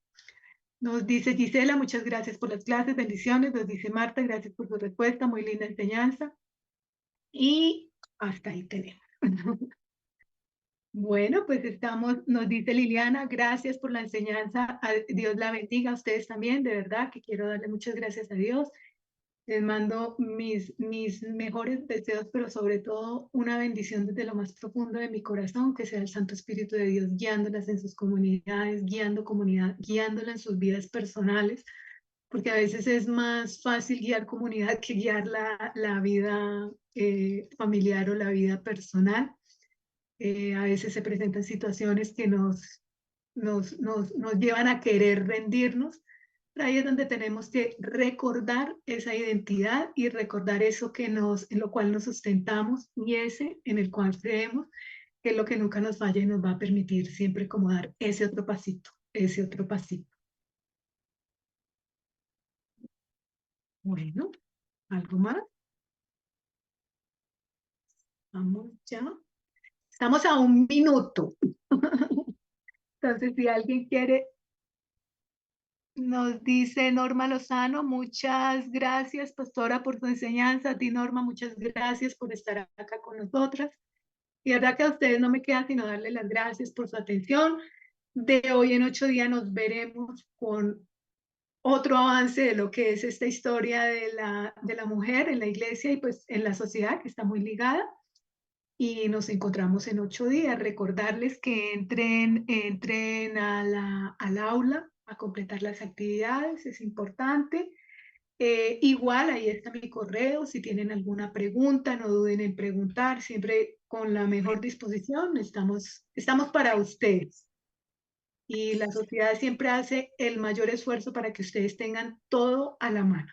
Nos dice Gisela, muchas gracias por las clases, bendiciones. Nos dice Marta, gracias por su respuesta, muy linda enseñanza. Y hasta ahí tenemos. Bueno, pues nos dice Liliana, gracias por la enseñanza, Dios la bendiga a ustedes también, de verdad que quiero darle muchas gracias a Dios. Les mando mis mejores deseos, pero sobre todo una bendición desde lo más profundo de mi corazón, que sea el Santo Espíritu de Dios guiándolas en sus comunidades, guiándolas en sus vidas personales, porque a veces es más fácil guiar comunidad que guiar la vida familiar o la vida personal. A veces se presentan situaciones que nos llevan a querer rendirnos. Pero ahí es donde tenemos que recordar esa identidad y recordar eso en lo cual nos sustentamos y ese en el cual creemos, que es lo que nunca nos falla y nos va a permitir siempre como dar ese otro pasito, ese otro pasito. Bueno, ¿algo más? Vamos ya. Estamos a 1 minuto. Entonces, si alguien quiere, nos dice Norma Lozano, muchas gracias, pastora, por tu enseñanza. A ti, Norma, muchas gracias por estar acá con nosotras. Y verdad que a ustedes no me queda sino darles las gracias por su atención. De hoy en 8 días nos veremos con otro avance de lo que es esta historia de la mujer en la iglesia y pues en la sociedad, que está muy ligada. Y nos encontramos en 8 días. Recordarles que entren al aula a completar las actividades, es importante. Igual, ahí está mi correo, si tienen alguna pregunta, no duden en preguntar, siempre con la mejor disposición, estamos para ustedes. Y la sociedad siempre hace el mayor esfuerzo para que ustedes tengan todo a la mano.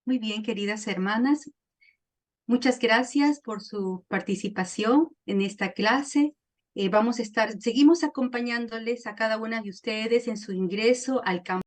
Muy bien, queridas hermanas. Muchas gracias por su participación en esta clase. Seguimos acompañándoles a cada una de ustedes en su ingreso al campus.